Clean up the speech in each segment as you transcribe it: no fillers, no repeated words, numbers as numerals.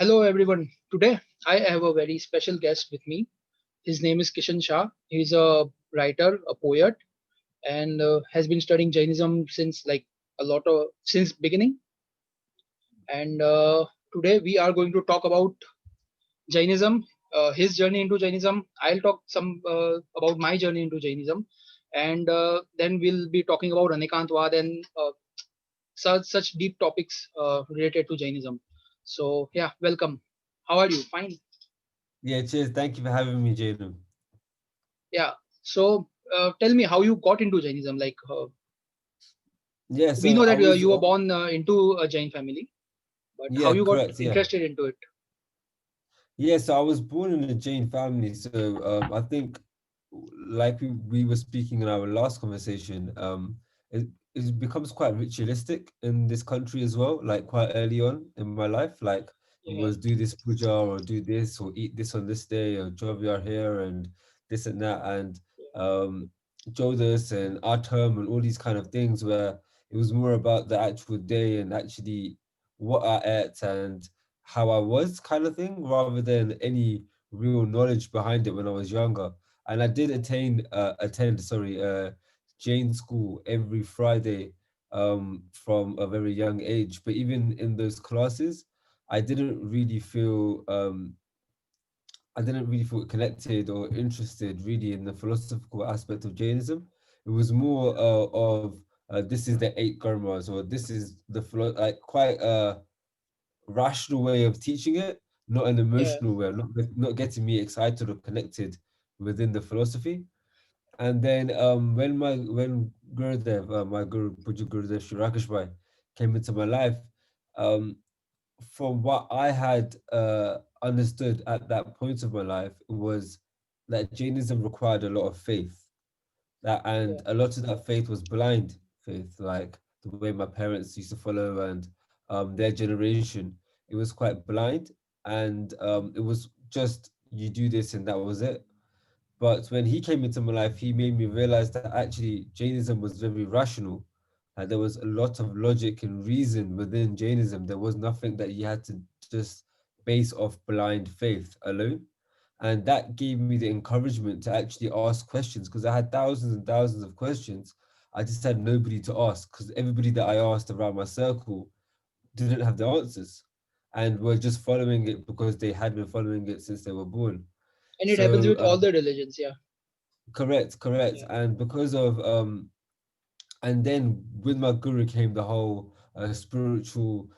Hello everyone. Today I have a very special guest with me. His name is Kishan Shah. He's a writer, a poet, and has been studying Jainism since since beginning. And today we are going to talk about Jainism, his journey into Jainism. I'll talk some about my journey into Jainism, and then we'll be talking about Anekantvad and such deep topics related to Jainism. So yeah, welcome. How are you? Fine. Yeah, cheers. Thank you for having me, Jaden. Yeah. So tell me how you got into Jainism. Yeah, We so know I that was, you were born into a Jain family, but how yeah, you got correct. Yeah. interested into it? Yeah, so I was born in a Jain family. So I think, like we were speaking in our last conversation, it becomes quite ritualistic in this country as well, like quite early on in my life. Like, Yeah. was do this puja or do this or eat this on this day or Jovi here and this and that. And um, Jodas and Atom and all these kind of things where it was more about the actual day and actually what I ate and how I was kind of thing rather than any real knowledge behind it when I was younger. And I did attend Jane school every Friday from a very young age. But even in those classes, I didn't really feel I didn't really feel connected or interested really in the philosophical aspect of Jainism. It was more of this is the eight karmas or this is like quite rational way of teaching it, not an Yeah. emotional way, not getting me excited or connected within the philosophy. And then when Gurudev, my Guru Puja Gurudev Shri Rakesh Bhai came into my life, um, from what I had understood at that point of my life was that Jainism required a lot of faith. That and Yeah. a lot of that faith was blind faith, like the way my parents used to follow and their generation. It was quite blind, and it was just you do this and that was it. But when he came into my life, he made me realize that actually Jainism was very rational. Like there was a lot of logic and reason within Jainism. There was nothing that you had to just base off blind faith alone. And that gave me the encouragement to actually ask questions because I had thousands and thousands of questions. I just had nobody to ask because everybody that I asked around my circle didn't have the answers and were just following it because they had been following it since they were born. And it happens So with all the religions. Yeah. correct. Yeah. And because of and then with my guru came the whole spiritual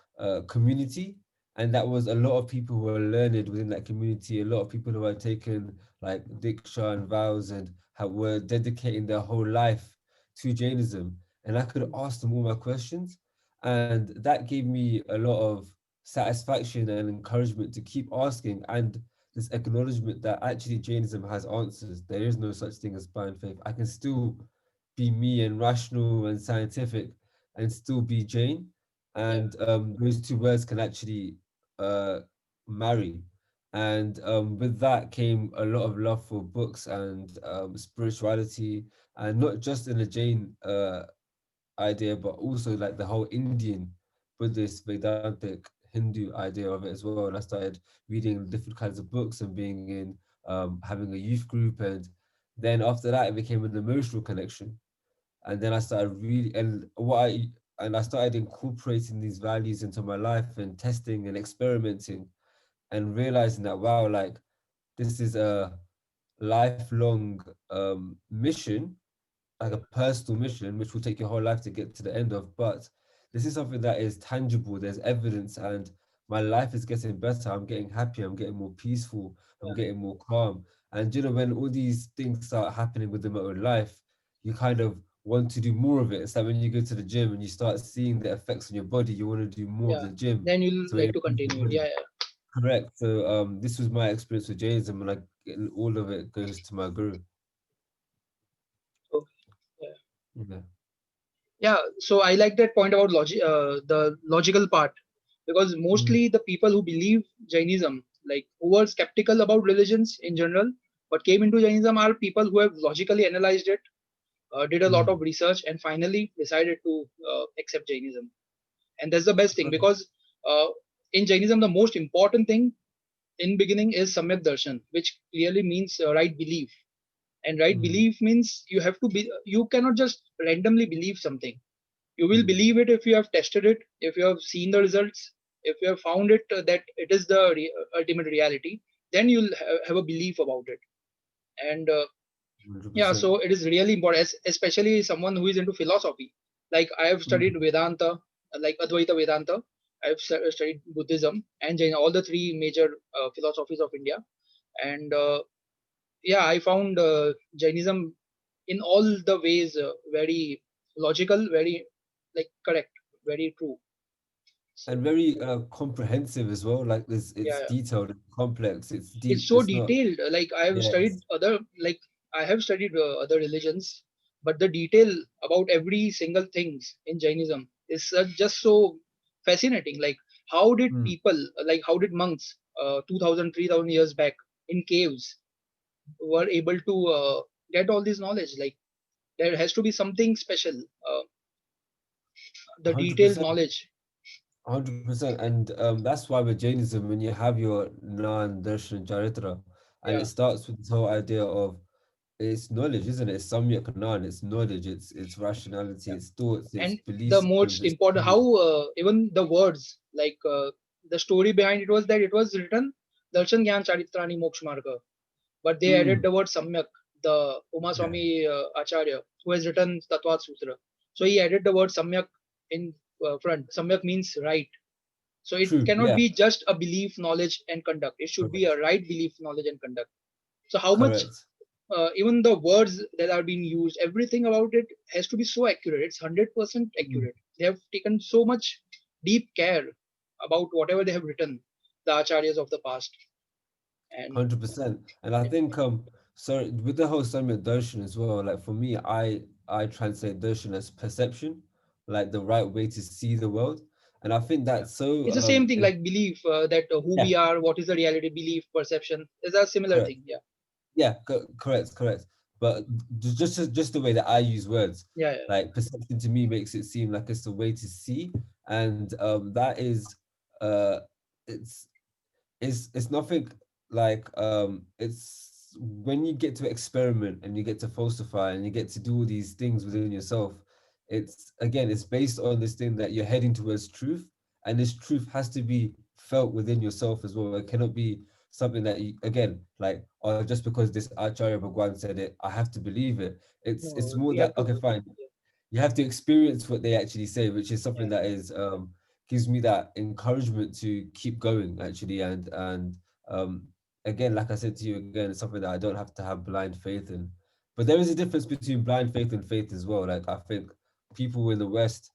community, and that was a lot of people who were learned within that community, a lot of people who had taken like diksha and vows and were dedicating their whole life to Jainism, and I could ask them all my questions, and that gave me a lot of satisfaction and encouragement to keep asking and this acknowledgement that actually Jainism has answers. There is no such thing as blind faith. I can still be me and rational and scientific and still be Jane. Yeah. And those two words can actually uh, marry. And with that came a lot of love for books and spirituality, and not just in a Jain idea, but also like the whole Indian, Buddhist, Vedantic, Hindu idea of it as well. And I started reading different kinds of books and being in having a youth group, and then after that, it became an emotional connection. And then I started really and I started incorporating these values into my life and testing and experimenting and realizing that wow, like this is a lifelong mission, like a Yeah. personal mission, which will take your whole life to get to the end of. But this is something that is tangible. There's evidence, and my life is getting better. I'm getting happier. I'm getting more peaceful. I'm Yeah. getting more calm. And you know, when all these things start happening within my own life, you kind of want to do more of it. It's like when you go to the gym and you start seeing the effects on your body, you want to do more of Yeah. the gym Then you'll so it like to improves your continue it. body. Yeah. Yeah. Correct. So this was my experience with Jainism, and like all of it goes to my guru. Okay. Yeah. Yeah. Yeah. So I like that point about the logical part, because Mm, mostly the people who believe Jainism, like who were skeptical about religions in general, but came into Jainism, are people who have logically analyzed it, did a lot mm. of research, and finally decided to accept Jainism. And that's the best thing, because uh, in Jainism, the most important thing in beginning is samyagdarshan, which clearly means right belief. And right Mm, belief means you have to be. You cannot just randomly believe something. You will mm, believe it if you have tested it, if you have seen the results, if you have found it that it is the ultimate reality. Then you'll have a belief about it. And yeah, 100%. so it is really important, especially someone who is into philosophy. Like I have studied Mm. Vedanta, like Advaita Vedanta. I've studied Buddhism and Jain, all the three major philosophies of India. And yeah, I found Jainism in all the ways very logical, very like correct, very true. So And very comprehensive as well. Like yeah, it's yeah. detailed, it's complex, it's It's deep. so It's not. detailed. Like I have studied Yes. other, like I have studied other religions, but the detail about every single things in Jainism is just so fascinating. Like how did Mm, people, like how did monks 2000 3000 years back in caves were able to get all this knowledge? Like there has to be something special, the detailed 100%. knowledge. 100%. And that's why with Jainism, when you have your Nan Darshan Charitra, and it Yeah. starts with this whole idea of it's knowledge, isn't it? It's samyak Nan, it's knowledge, it's rationality, Yeah. it's thoughts, it's And belief the systems, most it's important, how truth. even the words, like the story behind it was that it was written Darshan Gyan Charitrani Moksha Marga, but they added Mm, the word Samyak. The Uma yeah, Swami Acharya, who has written Tattva Sutra, so he added the word Samyak in front. Samyak means right. So it true, cannot yeah, be just a belief, knowledge, and conduct. It should be a correct, right belief, knowledge, and conduct. So how much correct. even the words that are being used, everything about it has to be so accurate. It's 100% Mm, accurate. They have taken so much deep care about whatever they have written, the acharyas of the past. And 100%. And I think so with the whole Samyak Darshan as well, like for me, I translate darshan as perception, like the right way to see the world. And I think yeah, that's so it's the same thing it, like belief, that who yeah, we are, what is the reality, belief, perception is a similar correct. thing. Yeah, Yeah, correct, correct. But just the way that I use words, yeah, yeah, like perception to me makes it seem like it's a way to see, and that is uh it's it's nothing like it's when you get to experiment and you get to falsify and you get to do all these things within yourself, it's again it's based on this thing that you're heading towards truth, and this truth has to be felt within yourself as well. It cannot be something that you again like, oh, just because this Acharya Bhagwan said it I have to believe it. It's no, more we that have to, okay fine, you have to experience what they actually say, which is something yeah, that is gives me that encouragement to keep going actually. And again, like I said to you again, it's something that I don't have to have blind faith in. But there is a difference between blind faith and faith as well. Like I think people in the West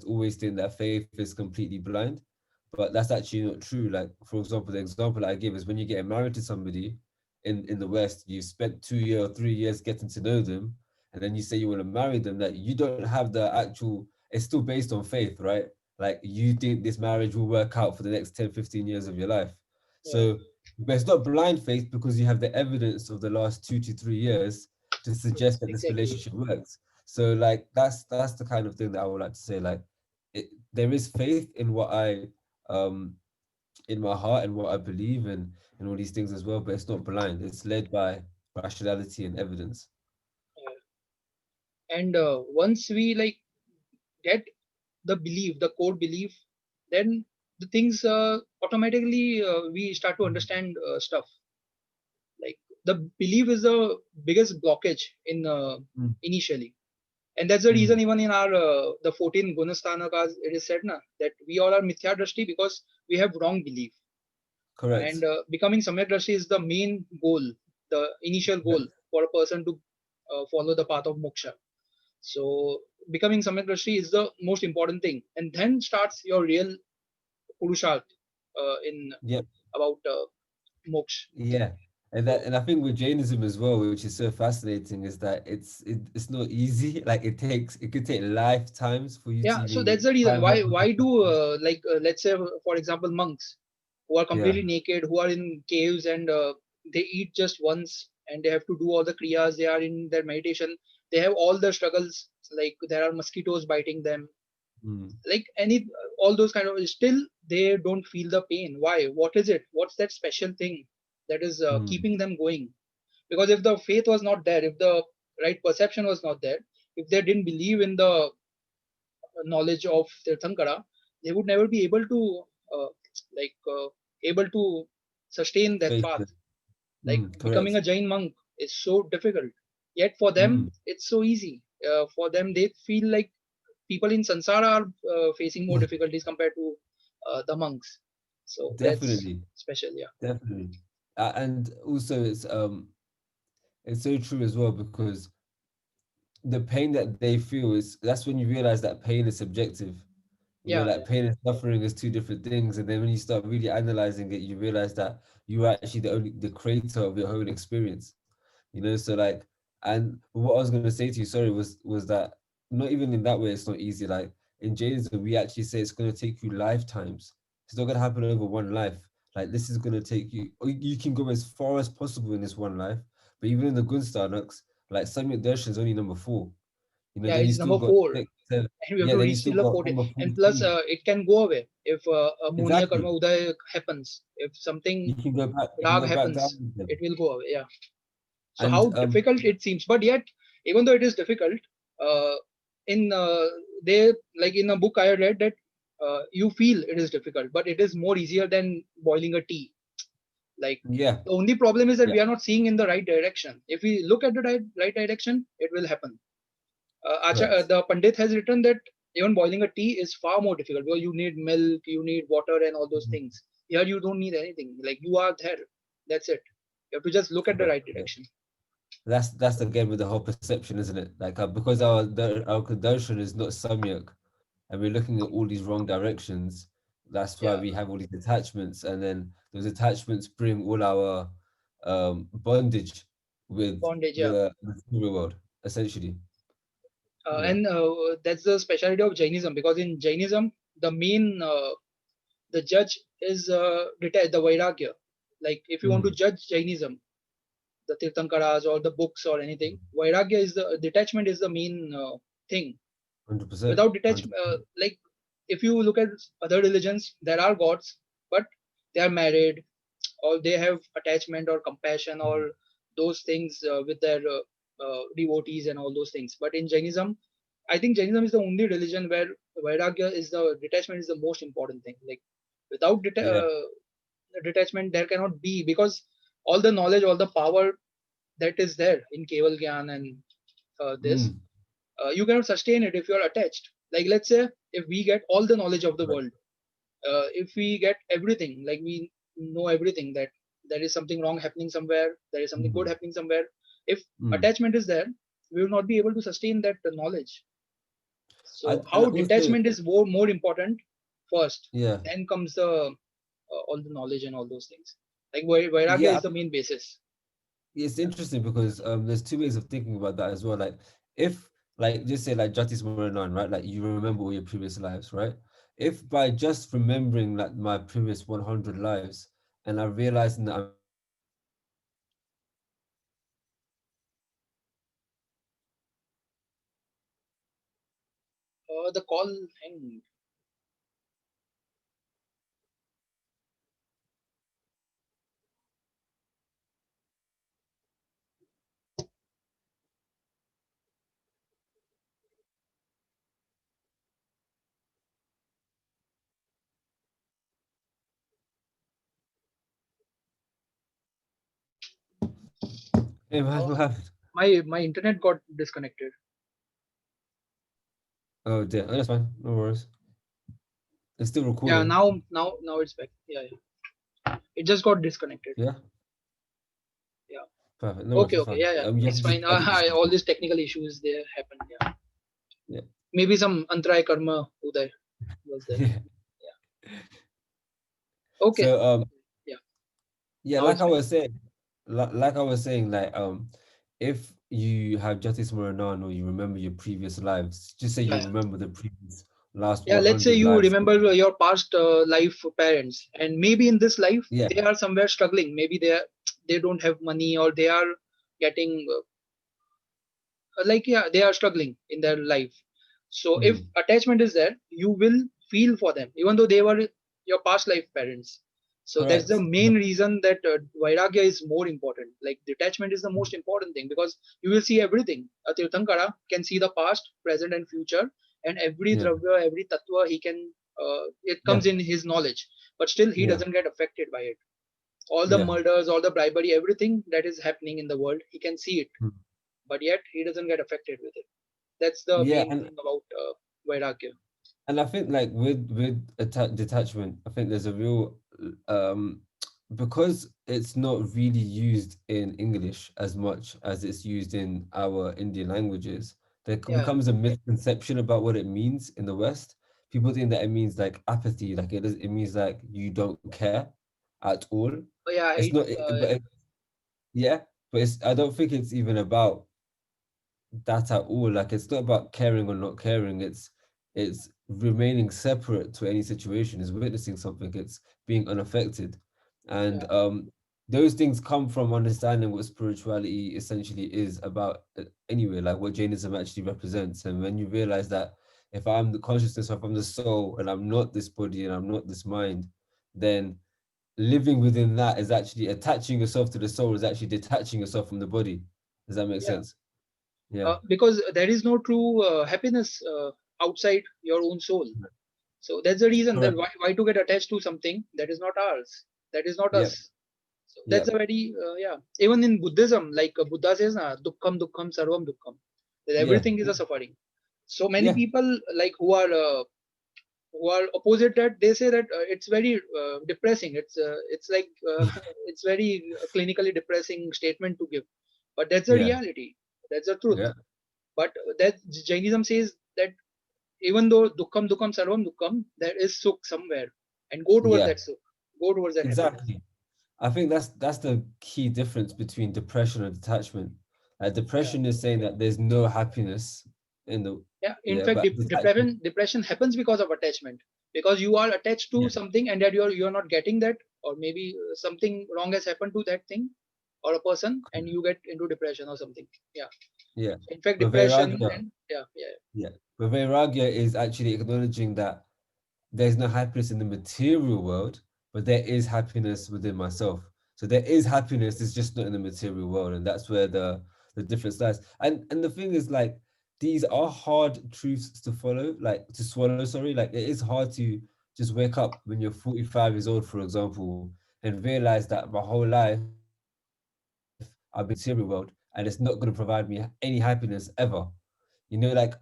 always think that faith is completely blind, but that's actually not true. Like for example, the example I give is when you're getting married to somebody in the West, you've spent 2 years or 3 years getting to know them, and then you say you want to marry them, that you don't have the actual, it's still based on faith, right? Like you think this marriage will work out for the next 10, 15 years of your life. yeah, So but it's not blind faith because you have the evidence of the last 2 to 3 years to suggest yes, that this exactly. relationship works. So like that's the kind of thing that I would like to say. Like there is faith in what I um in my heart and what I believe in and all these things as well, but it's not blind. It's led by rationality and evidence. And once we like get the belief, the core belief, then the things automatically we start to understand stuff. Like the belief is the biggest blockage in Mm, initially, and that's the mm, reason even in our the 14 gunasthanakas it is said na, that we all are mithya drashti because we have wrong belief. correct. And becoming samyak drashti is the main goal, the initial goal Correct. for a person to follow the path of moksha. So becoming samyak drashti is the most important thing, and then starts your real purusharth in Yep. about moksha. Yeah. And that So and I think with Jainism as well, which is so fascinating, is that it's not easy. Like it could take lifetimes for you to yeah, so even that's the try reason and have why do conversations. like let's say for example monks who are Yeah. completely naked, who are in caves, and they eat just once and they have to do all the kriyas, they are in their meditation, they have all the struggles, like there are mosquitoes biting them, Mm, like any all those kind of, still they don't feel the pain. Why? What is it? What's that special thing that is mm, keeping them going? Because if the faith was not there, if the right perception was not there, if they didn't believe in the knowledge of Tirthankara, they would never be able to like able to sustain that faith. path. Like becoming Correct. a Jain monk is so difficult. Yet for them, Mm, it's so easy. For them, they feel like people in Sansara are facing more difficulties compared to the monks. So that's definitely, special. Yeah. definitely. And also, it's so true as well because the pain that they feel is that's when you realize that pain is subjective. Yeah. Like pain and suffering is two different things, and then when you start really analyzing it, you realize that you are actually the creator of your own experience. So like, and what I was gonna say to you, sorry, was that not even in that way, it's not easy. Like in Jainism, we actually say it's gonna take you lifetimes. It's not gonna happen over one life. Like this is gonna take you. You can go as far as possible in this one life, but even in the Gunstanoks, like samyagdarshan is only number 4. Yeah. Then you It's still number got four, six, and we have yeah, to then you reach still till the got 40. number And plus, 43. it can go away if a Monia Karma Exactly. Uday happens. If something You can rag go back down happens, with them. it will go away. Yeah. So And how difficult it seems, but yet, even though it is difficult, uh, in they like in a book I read that you feel it is difficult, but it is more easier than boiling a tea. Like yeah, the only problem is that yeah. we are not seeing in the right direction. If we look at the right direction, it will happen. Correct. The Pandit has written that even boiling a tea is far more difficult because you need milk, you need water, and all those Mhm. things. Here, you don't need anything. Like you are there. That's it. You have to just look at the Correct. right Correct. direction. That's again with the whole perception, isn't it? Like because our conversion is not samyak, and we're looking at all these wrong directions. That's why Yeah, we have all these attachments, and then those attachments bring all our bondage with bondage. Yeah, the material world, essentially. Yeah. and that's the specialty of Jainism because in Jainism, the main the judge is the Vairagya. Like if you want to Mm, judge Jainism, the Tirthankaras or the books or anything, Vairagya is the detachment is the main thing. 100%. Without detachment, 100%. like if you look at other religions, there are gods, but they are married or they have attachment or compassion or those things with their devotees and all those things. But in Jainism, I think Jainism is the only religion where Vairagya is the detachment is the most important thing. Like without Yeah. detachment, there cannot be because all the knowledge, all the power that is there in Keval Gyan and this, Mm, you cannot sustain it if you are attached. Like let's say if we get all the knowledge of the correct. world, if we get everything, like we know everything that there is something wrong happening somewhere, there is something good Mm, happening somewhere. If mm. attachment is there, we will not be able to sustain that knowledge. So And how also, detachment is more important first, yeah, then comes the all the knowledge and all those things. Like Vairagya yeah. is the main basis. It's interesting because there's two ways of thinking about that as well. Like if like just say like Jatis Moranan, right? Like you remember all your previous lives, right? If by just remembering like my previous 100 lives and I realizing that I'm still alive in this life, then I can actually sustain the knowledge of my previous lives. The call hang. Hey man, Uh, what happened? my internet got disconnected. Oh dear, oh, that's fine, no worries. It's still Yeah, recording. now it's back. Yeah, yeah. It just got disconnected. Yeah, Yeah. perfect. No worries, Okay, it's okay. fine. Yeah, yeah. You have It's to just fine. edit this All stuff. these technical issues there happened. Yeah. Yeah. Maybe some Antray Karma Uday was there. Yeah. Yeah. Okay. So Yeah. yeah, Now like it's I back. was saying, like I was saying, like if you have justice Maranan or you remember your previous lives, just say Yeah, you yeah. remember the previous last Yeah, let's say 100 you lives. remember your past life parents, and maybe in this life Yeah. they are somewhere struggling. Maybe they don't have money, or they are getting like yeah, they are struggling in their life. So if Mm, attachment is there, you will feel for them, even though they were. your past life parents. So that's the Correct. main reason that vairagya is more important. Like detachment is the most important thing, because you will see everything. A Tirthankara can see the past, present, and future, and every Yeah. dravya, every tattva he can. It Yeah. comes in his knowledge, but still he Yeah. doesn't get affected by it. All the Yeah. murders, all the bribery, everything that is happening in the world, he can see it, Mm. but yet he doesn't get affected with it. That's the Yeah. main thing about vairagya. And I think like with detachment, I think there's a real um because it's not really used in English as much as it's used in our Indian languages. There Yeah, becomes a misconception about what it means in the West. People think that it means like apathy, like it means like you don't care at all. yeah, It's not, yeah, but it's I don't think it's even about that at all. Like it's not about caring or not caring. It's remaining separate to any situation. It's witnessing something. It's being unaffected, and yeah, those things come from understanding what spirituality essentially is about. Anyway, like what Jainism actually represents, and when you realize that if I'm the consciousness, if I'm the soul, and I'm not this body and I'm not this mind, then living within that is actually attaching yourself to the soul is actually detaching yourself from the body. Does that make yeah. sense? Yeah. Because there is no true happiness outside your own soul. So that's the reason that Correct. why to get attached to something that is not ours, that is not Yep. us. So that's Yep. a very yeah. Even in Buddhism, like Buddha says, "Dukkham dukkam sarvam dukkam," that Yeah. everything is a suffering. So many Yeah. people like who are opposite that, they say that it's very depressing. It's like it's very clinically depressing statement to give, but that's the Yeah. reality. That's the truth. Yeah. But that Jainism says that even though dukkam dukkam sarvam dukkam, there is sukh somewhere, and go towards Yeah. that sukh, go towards that happiness. Exactly. I think that's the key difference between depression and detachment. Yeah, Depression is saying that there's no happiness in the yeah. In yeah, fact, but detachment. depression happens because of attachment, because you are attached to Yeah. something, and that you're not getting that, or maybe something wrong has happened to that thing or a person, and you get into depression or something. Yeah. Yeah. In fact, But depression Vairagya, and yeah, yeah, yeah. But Vairagya is actually acknowledging that there's no happiness in the material world, but there is happiness within myself. So there is happiness, it's just not in the material world, and that's where the difference lies. And the thing is, like, these are hard truths to follow, like to swallow. Sorry, like it is hard to just wake up when you're 45 years old, for example, and realize that my whole life I've been chasing the material world, and it's not going to provide me any happiness ever. Like,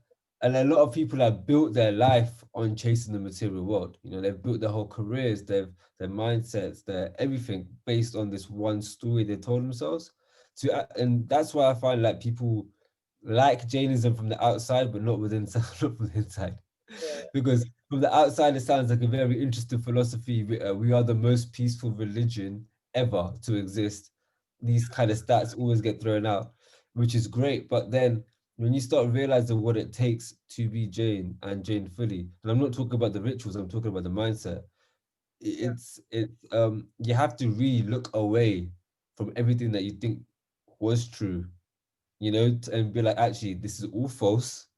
and a lot of people have built their life on chasing the material world. They've built their whole careers, their mindsets, their everything based on this one story they told themselves. And that's why I find like people like Jainism from the outside, but not within not from the inside. yeah, Because from the outside, it sounds like a very interesting philosophy. We are the most peaceful religion ever to exist. These kind of stats always get thrown out, which is great. But then when you start realizing what it takes to be Jain and Jain fully, and I'm not talking about the rituals, I'm talking about the mindset. yeah. It's you have to really look away from everything that you think was true, and be like, actually, this is all false,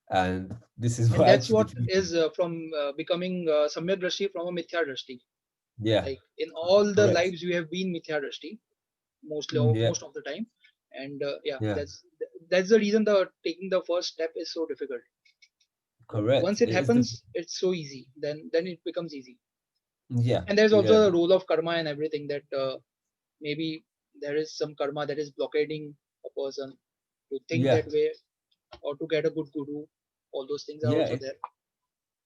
and this is And what that's actually the what truth is. is from becoming samyagdarshan from a mithya drashti. Yeah, Like in all the correct. lives you have been mithya drashti, mostly Yeah, most of the time, and yeah, yeah, that's the reason the taking the first step is so difficult. But correct. once it It is the happens, it's so easy. Then it becomes easy. yeah, And there's yeah, also a role of karma and everything, that maybe there is some karma that is blockading a person to think yeah, that way, or to get a good guru. All those things are yeah. also there.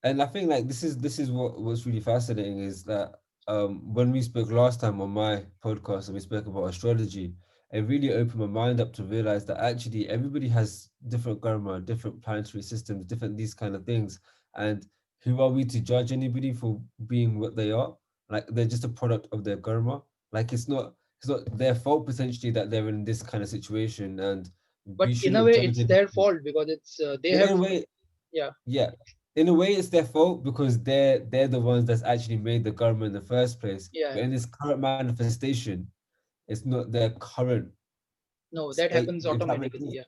And I think like this is what's really fascinating is that when we spoke last time on my podcast and we spoke about astrology, it really opened my mind up to realize that actually everybody has different karma, different planetary systems, different these kind of things. And who are we to judge anybody for being what they are? Like they're just a product of their karma. Like it's not their fault potentially that they're in this kind of situation, and But we in a shouldn't way, judge it's them. their fault, because it's they In have a way, yeah, yeah, in a way, it's their fault because they're the ones that's actually made the garment in the first place. yeah. But in this current manifestation, it's not their current No, that state. happens If that makes automatically. sense. Yeah,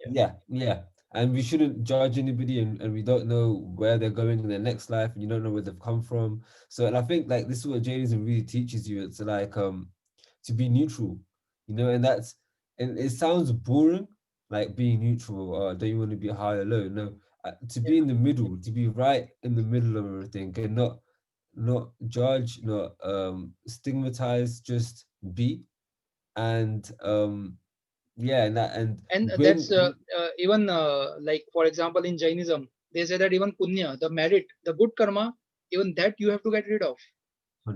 yeah, Yeah, yeah. and we shouldn't judge anybody, and we don't know where they're going in their next life, and you don't know where they've come from. So, and I think like this is what Jainism really teaches you. It's like to be neutral, and and it sounds boring, like being neutral, or don't you want to be high or low? No, to Yeah. be in the middle, to be right in the middle of everything, and not judge, not stigmatize, just be. And yeah, and And when that's even like for example in Jainism, they say that even punya, the merit, the good karma, even that you have to get rid of,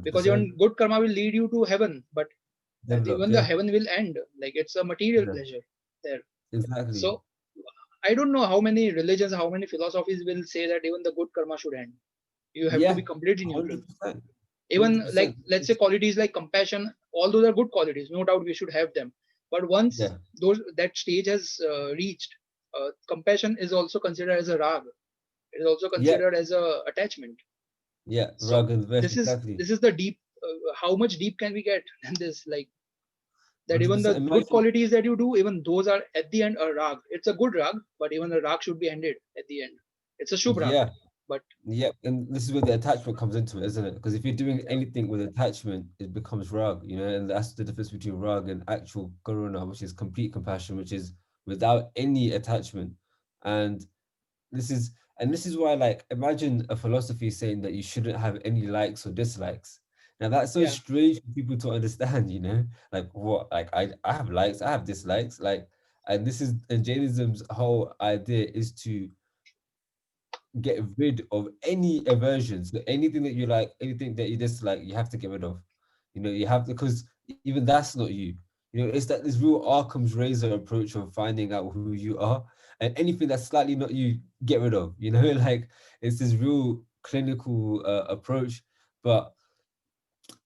because 100% even good karma will lead you to heaven, but develop, even the yeah, heaven will end. Like it's a material yeah, pleasure there. exactly. So I don't know how many religions, how many philosophies will say that even the good karma should end. You have to Yeah, be completely neutral. 100%, Even like 100%. let's say qualities like compassion, all those are good qualities. No doubt we should have them. But once Yeah, those that stage has reached, compassion is also considered as a rag. It is also yeah, considered as a attachment. yeah. So Rug and verse, this is exactly. this is the deep. How much deep can we get in this? Like that even 100%. the good Imagine, qualities that you do, even those are at the end a rag. It's a good rag, but even the rag should be ended at the end. It's a shubh rag, yeah, but yeah. And this is where the attachment comes into it, isn't it? Because if you're doing yeah, anything with attachment, it becomes rug, and that's the difference between rug and actual karuna, which is complete compassion, which is without any attachment. And this is this is why, like, imagine a philosophy saying that you shouldn't have any likes or dislikes. Now that's so yeah, strange for people to understand, like what, like I have likes, I have dislikes, like, and this is, and Jainism's whole idea is to get rid of any aversions. So anything that you like, anything that you dislike, you have to get rid of. You have to, because even that's not you. It's that this real Occam's razor approach of finding out who you are, and anything that's slightly not you, get rid of. Like, it's this real clinical approach, but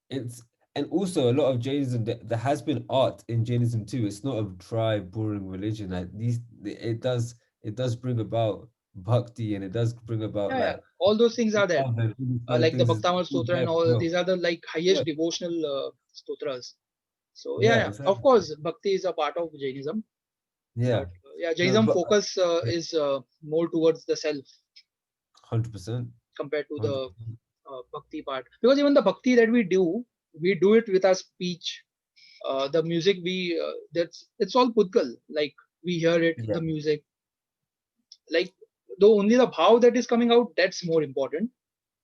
it's, and also a lot of Jainism, there has been art in Jainism too. It's not a dry, boring religion. Like it does bring about bhakti, and it does bring about yeah. like All those things are there. love, and all these kind of Like the things is Bhaktamal all Stotra there and as all well. these are the like Yeah, highest devotional stotras. So yeah, yeah, yeah, of exactly. course, bhakti is a part of Jainism, but Yeah, yeah, no, Jainism but focus yeah, is more towards the self 100%, compared to the 100%. bhakti part. Because even the bhakti that we do it with our speech. The music that's it's all pudgal. Like we hear it, Yeah, the music. Like though only the bhav that is coming out, that's more important.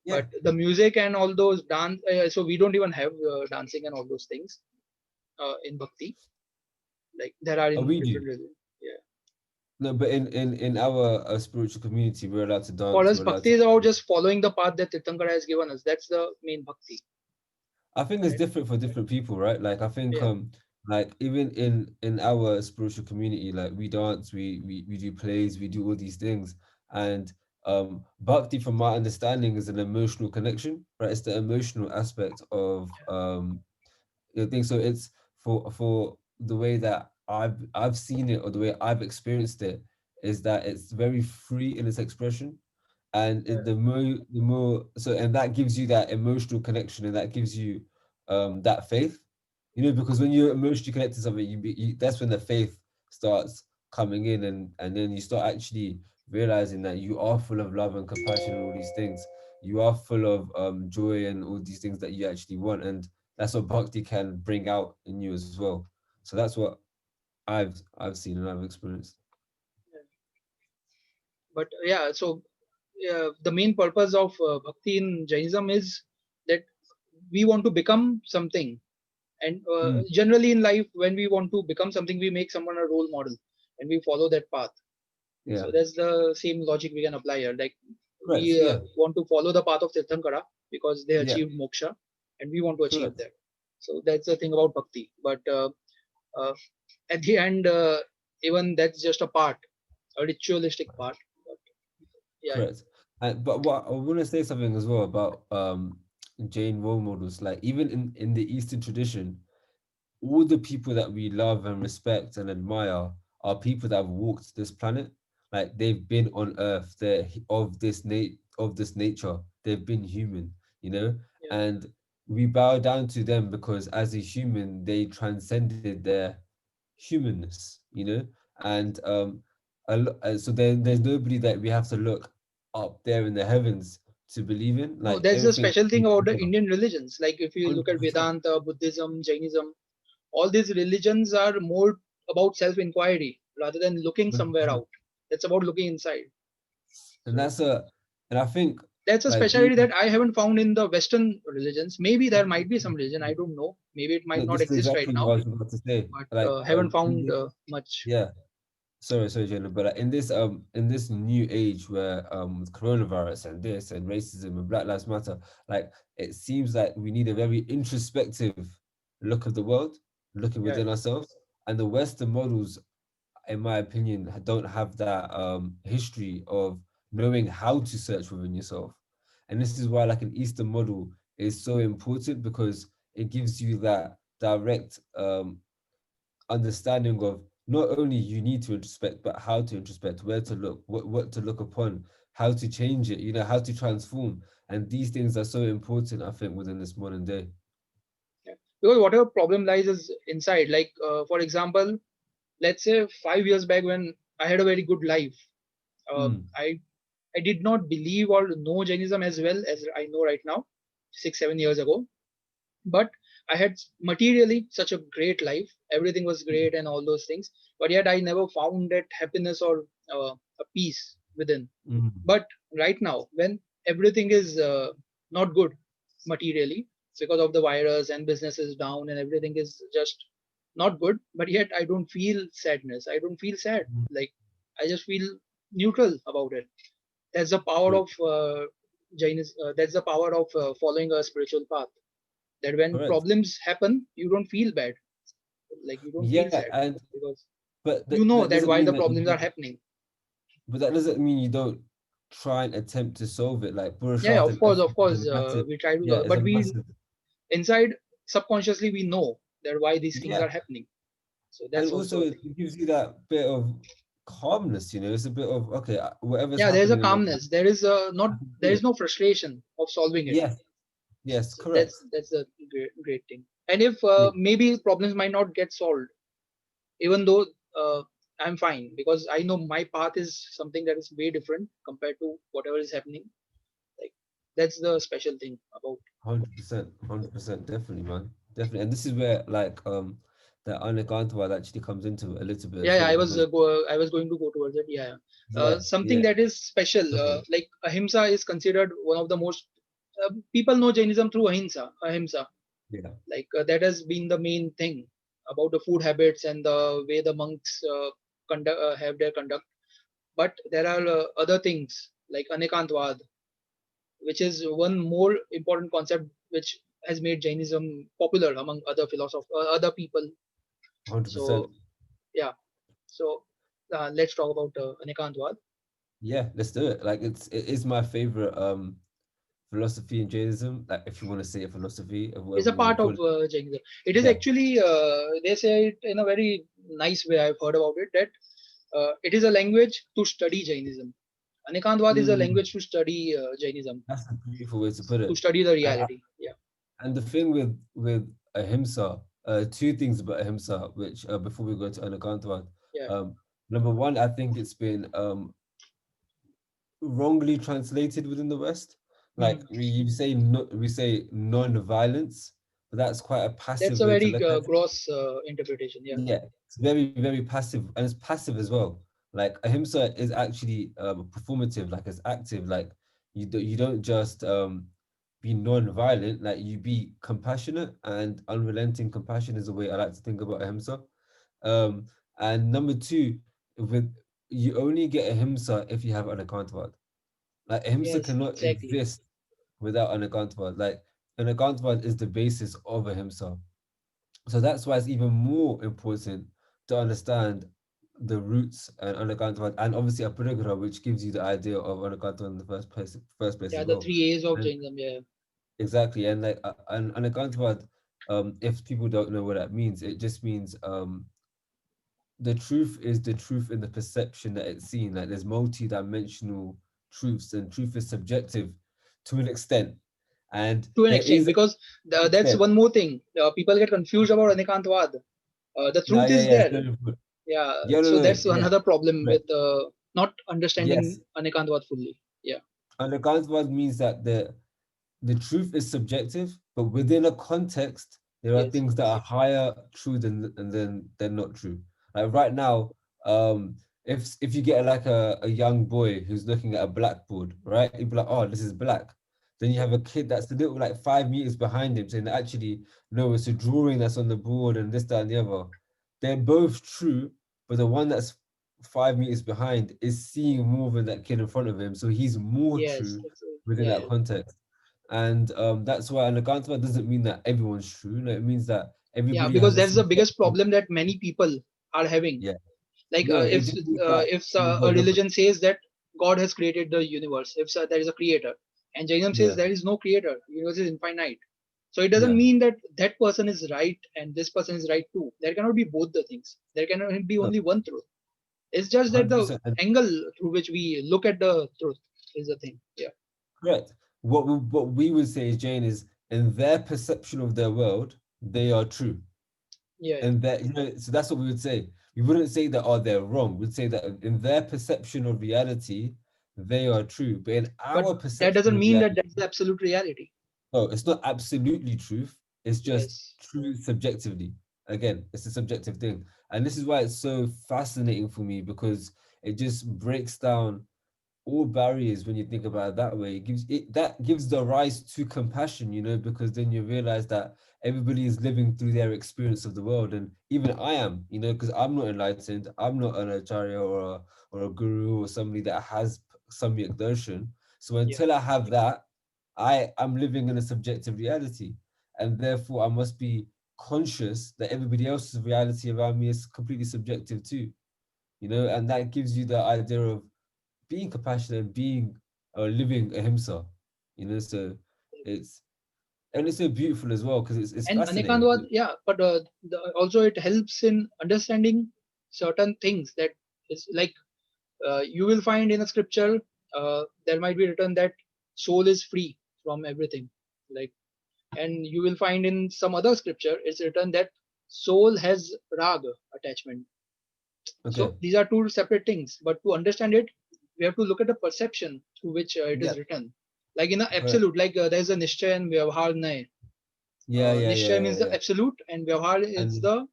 yeah. But the music and all those dance, so we don't even have dancing and all those things in bhakti. Like there are Oh, in we do. different religions. Yeah. No, but in our spiritual community, we're allowed to For dance. us, We're allowed bhakti to. is about just following the path that Tirthankara has given us. That's the main bhakti. I think it's Right? different for different people, right? Like I think Yeah. like even in our spiritual community, like we dance, we do plays, we do all these things. And bhakti, from my understanding, is an emotional connection, right? It's the emotional aspect of thing. So it's for the way that I've seen it, or the way I've experienced it, is that it's very free in its expression, and Yeah. the more so, and that gives you that emotional connection, and that gives you that faith, because when you're emotionally connected to something, that's when the faith starts coming in, and then you start actually realizing that you are full of love and compassion and all these things. You are full of joy and all these things that you actually want, and that's what bhakti can bring out in you as well. So that's what I've seen and I've experienced. Yeah. But yeah, so the main purpose of bhakti in Jainism is that we want to become something. And Mm, generally in life, when we want to become something, we make someone a role model and we follow that path. yeah, So that's the same logic we can apply here. Like correct, we yeah, want to follow the path of Tirthankara because they yeah, achieved moksha, and we want to achieve correct. that. So that's the thing about bhakti. But uh, at the end, even that's just a part, a ritualistic part. But yeah, Correct. But what I want to say something as well about Jain role models. Like even in the Eastern tradition, all the people that we love and respect and admire are people that have walked this planet. Like they've been on Earth. They're of this nature. They've been human. You know, yeah, and we bow down to them because as a human, they transcended their humanness. And So there's nobody that we have to look up there in the heavens to believe in. No, Like that's the everything special thing is about the here, Indian religions. Like if you look at 100%. Vedanta, Buddhism, Jainism, all these religions are more about self-inquiry rather than looking somewhere 100%. out. It's about looking inside. And So and I think that's a like specialty being that I haven't found in the Western religions. Maybe there might be some religion, I don't know. Maybe it might no, not this is exist right exactly what now, I was about to say. but Like haven't in found this, much. yeah, sorry, Jenna, but like in this new age where with coronavirus and this and racism and Black Lives Matter, like it seems like we need a very introspective look of the world, looking Yeah, within ourselves. And the Western models, in my opinion, don't have that history of knowing how to search within yourself. And this is why like an Eastern model is so important because it gives you that direct understanding of not only you need to introspect, but how to introspect, where to look, what to look upon, how to change it, how to transform. And these things are so important, I think, within this modern day. yeah. Because whatever problem lies is inside. Like for example, let's say 5 years back when I had a very good life, uh, Mm, I I did not believe or know Jainism as well as I know right now, 6 7 years ago. But I had materially such a great life. Everything was great and all those things. But yet I never found that happiness or a peace within. mm, But right now, when everything is not good materially because of the virus and business is down and everything is just not good, but yet I don't feel sadness. I don't feel sad. mm. Like I just feel neutral about it. That's the power Correct. of Jainism. That's the power of following a spiritual path. That when Correct. problems happen, you don't feel bad. Like you don't feel Yeah, sad and because but you know that that doesn't why mean the that you problems are don't. happening. But that doesn't mean you don't try and attempt to solve it. Like Yeah, yeah, Purusharth of and course, effort of is a course. massive, We try to, yeah, is but a we massive, inside subconsciously we know that why these things yeah. are happening. So And that's also also a it thing. gives you that bit of calmness, It's a bit of okay, whatever's Yeah, there's a happening in my life, calmness. There is a I not. can There do is it. no frustration of solving it. Yes, yes, So correct. that's the great thing. And if Yeah, maybe problems might not get solved, even though I'm fine because I know my path is something that is way different compared to whatever is happening. Like that's the special thing about. 100%, 100%, definitely, man, definitely. And this is where like the Anekantvad actually comes into it a little bit Yeah, as yeah, well because I was going to go towards it. Yeah, yeah. yeah, Something yeah, that is special, go for it. like ahimsa is considered one of the most. People know Jainism through ahimsa. Yeah, Like that has been the main thing about the food habits and the way the monks have their conduct. But there are other things like Anekantvad, which is one more important concept which has made Jainism popular among other philosophers, other people. 100%. So yeah, so let's talk about Anekantvad. Yeah, let's do it. Like it is my favorite philosophy in Jainism. Like if you want to say a philosophy of Is whatever a you want to part call of it. Jainism. It is Yeah. actually they say it in a very nice way. I've heard about it that it is a language to study Jainism. Anekantvad is a Mm, language to study Jainism, that's a beautiful way to put to it. study the And reality. Yeah, and the thing with ahimsa, two things about ahimsa, which before we go to Anekantavad, yeah. um, number one, I think it's been wrongly translated within the West. Like Hmm. we say non-violence, but that's quite a That's passive a way to very look at it. gross interpretation. Yeah, Yeah, it's very, very passive, and it's passive as well. Like ahimsa is actually performative, like it's active. Like you don't just be non-violent, like you be compassionate and unrelenting. Compassion is the way I like to think about ahimsa. Um, and number two, with you only get ahimsa if you have anekantavad. Like ahimsa yes, cannot exactly. exist without anekantavad. Like anekantavad is the basis of ahimsa. So that's why it's even more important to understand the roots and Anekantavad and obviously Apurigara, which gives you the idea of Anekantavad in the first place Yeah, as the well. three A's of And Jainism. Yeah, exactly, and like and Anekantavad, if people don't know what that means, it just means the truth is the truth in the perception that it's seen. Like there's multi-dimensional truths, and truth is subjective to an extent, and to an there extent is because an that's extent. one more thing. People get confused about Anekantvad. The No, truth yeah, is yeah, it's there. very important. Yeah, Yeah, no, so no, that's yeah, another problem correct. with not understanding Yes, Anekantvad fully. Yeah. Anekantvad means that the truth is subjective, but within a context, there are Yes. things that are higher true than and then they're not true. Like right now, if you get like a young boy who's looking at a blackboard, right? You'd be like, oh, this is black. Then you have a kid that's a little like 5 meters behind him saying actually, no, it's a drawing that's on the board and this, that, and the other. They're both true, but the one that's 5 meters behind is seeing more than that kid in front of him. So he's more Yes. true within Yeah. that context. And that's why Anekantva doesn't mean that everyone's true. No, it means that Yeah, everybody because has a that's the biggest subjective. problem that many people are having. Yeah. Like No, it just means that if go, a go for it. religion says that God has created the universe, if there is a creator, and Jainism says Yeah, there is no creator, universe is infinite. So it doesn't yeah, mean that that person is right and this person is right too. There cannot be both the things. There cannot be no, only one truth. It's just that the 100%. And angle through which we look at the truth is the thing. Yeah. correct. What we would say, Jane, is in their perception of their world, they are true. Yeah. And that, so that's what we would say. We wouldn't say that, oh, they're wrong. We'd say that in their perception of reality, they are true. But in But our that perception doesn't of mean that reality, that's the absolute reality. no, it's not absolutely truth. It's just Yes. true subjectively. Again, it's a subjective thing. And this is why it's so fascinating for me because it just breaks down all barriers when you think about it that way. That gives the rise to compassion, because then you realize that everybody is living through their experience of the world. And even I am, because I'm not enlightened, I'm not an acharya or a guru or somebody that has samyagdarshan. So Yeah. until I have that, I'm living in a subjective reality, and therefore I must be conscious that everybody else's reality around me is completely subjective too. And that gives you the idea of being compassionate and being living ahimsa. So it's and it's so beautiful as well because it's And fascinating. Anekantvad, yeah, but also it helps in understanding certain things that is like you will find in a scripture there might be written that soul is free from everything, like, and you will find in some other scripture it's written that soul has rag attachment. Okay. So these are two separate things, but to understand it, we have to look at the perception through which it is Yep. written. Like in the Correct. absolute, like there is a nishchay and vyavhar nay. Yeah. Yeah. Yeah. Nishchay Yeah. means the Yeah. absolute, and vyavhar is And the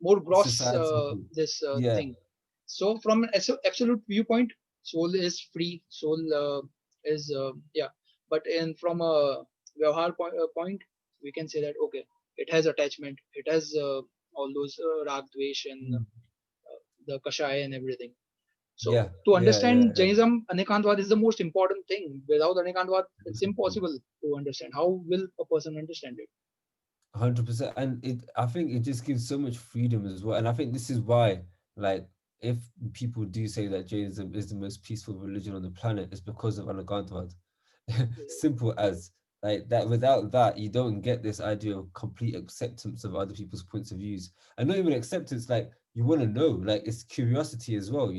more gross society. this Yeah. thing. So from an absolute viewpoint, soul is free. Soul is yeah, but in from a vyavhar point, we can say that okay, it has attachment. It has all those rag, dvesh, and Mm. the kashaya and everything. So Yeah. to Yeah. Yeah. understand Yeah. Jainism, Anekantvad is the most important thing. Without Anekantvad, it's Exactly. impossible to understand. How will a person understand it? 100%. And I think it just gives so much freedom as well. And I think this is why, like, if people do say that Jainism is the most peaceful religion on the planet, it's because of Anagantavad. Simple as like that. Without that, you don't get this idea of complete acceptance of other people's points of views, and not even acceptance. Like you want to know, like it's curiosity as well.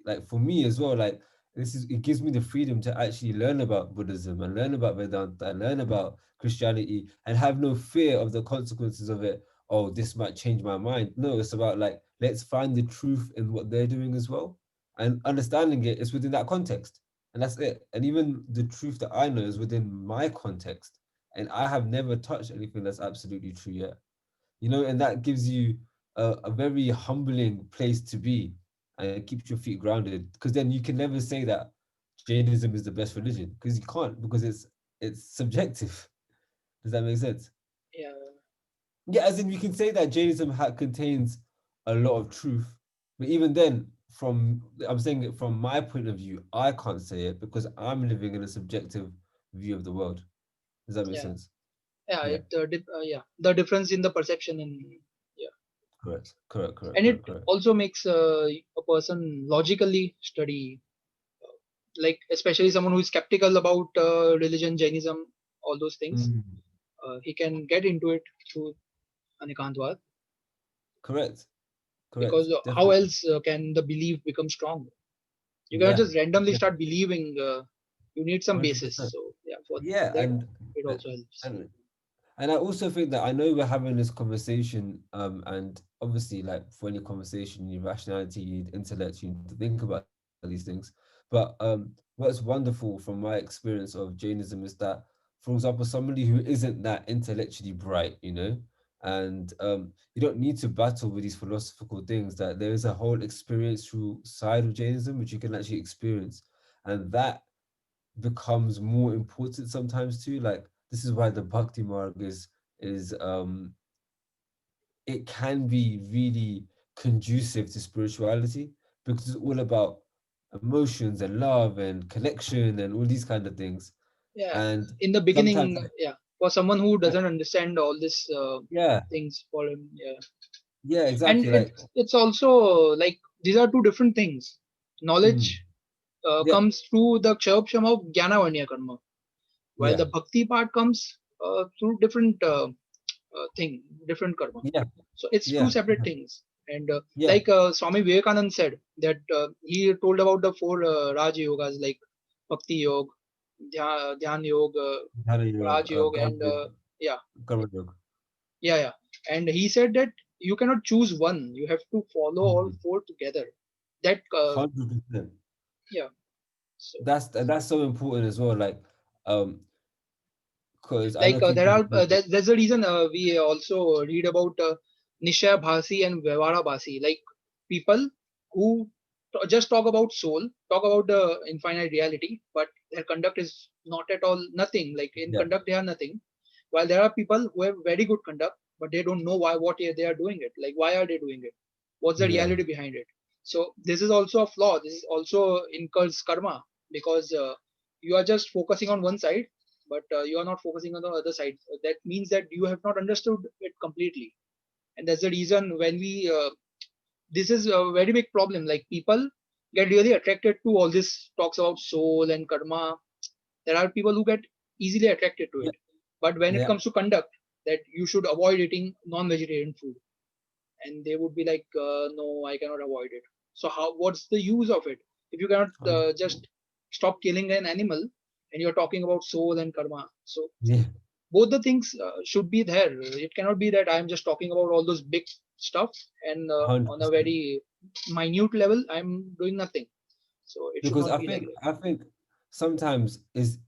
Like for me as well. Like it gives me the freedom to actually learn about Buddhism and learn about Vedanta and learn about Christianity and have no fear of the consequences of it. Oh, this might change my mind. No, it's about like let's find the truth in what they're doing as well, and understanding it is within that context, and that's it. And even the truth that I know is within my context, and I have never touched anything that's absolutely true yet. And that gives you a very humbling place to be, and it keeps your feet grounded. Because then you can never say that Jainism is the best religion because you can't, because it's subjective. Does that make sense? Yeah, Yeah, as in we can say that Jainism contains a lot of truth, but even then, I'm saying it from my point of view, I can't say it because I'm living in a subjective view of the world. Does that make yeah, sense? yeah. Yeah, Yeah, the difference in the perception and yeah, correct, correct, correct, and it correct, correct. also makes a person logically study, like especially someone who is skeptical about religion, Jainism, all those things. Mm, He can get into it through Anekantvad, correct, because correct, how definitely. else can the belief become strong? You cannot Yeah, just randomly yeah, start believing. You need some basis. 100%. So yeah, for Yeah, that it uh, also helps. and And I also think that I know we're having this conversation, and obviously, like for any conversation, you need rationality, you need intellect, you need to think about these things. But what's wonderful from my experience of Jainism is that, for example, somebody who isn't that intellectually bright, and you don't need to battle with these philosophical things. That there is a whole experiential side of Jainism which you can actually experience, and that becomes more important sometimes too. Like this is why the Bhakti Marg is it can be really conducive to spirituality because it's all about emotions and love and connection and all these kind of things. Yeah, And in the sometimes, beginning, yeah, for someone who like, doesn't understand all this yeah, things for him, yeah. yeah, And exactly. Like, it's also like these are two different things. Knowledge mm, yeah, comes through the kshaupsham of jnana vanya karma, while yeah, the bhakti part comes through different thing, different karma. yeah, So it's two yeah, separate things. And yeah. like Swami Vivekanand said that he told about the four Raj Yogas like Bhakti Yoga, Dhyan Yoga, Jnana Yoga, Raj Yoga, Karma and Yoga, yeah, Karma Yoga. yeah, yeah. And he said that you cannot choose one; you have to follow all four together. That 100%. yeah. So That's so important as well. Like, um, because I know there people. are that's the reason we also read about Nishya Bhasi and Vyavara Bhasi, like people who just talk about soul, talk about the infinite reality, but their conduct is not at all nothing. Like in Yeah, conduct, they are nothing. While there are people who have very good conduct, but they don't know why what they are doing it. Like why are they doing it? What's the yeah, reality behind it? So this is also a flaw. This is also incurs karma because you are just focusing on one side, but you are not focusing on the other side. That means that you have not understood it completely, and that's the reason when we this is a very big problem. Like people get really attracted to all this talks about soul and karma. There are people who get easily attracted to yeah, it, but when it yeah, comes to conduct, that you should avoid eating non-vegetarian food, and they would be like, no, I cannot avoid it. So how, what's the use of it if you cannot 100%. just stop killing an animal and you're talking about soul and karma? So Yeah, both the things should be there. It cannot be that I'm just talking about all those big stuff and hundred on a percent. very minute level I'm doing nothing. So it should Because not I be like think that. I think sometimes it's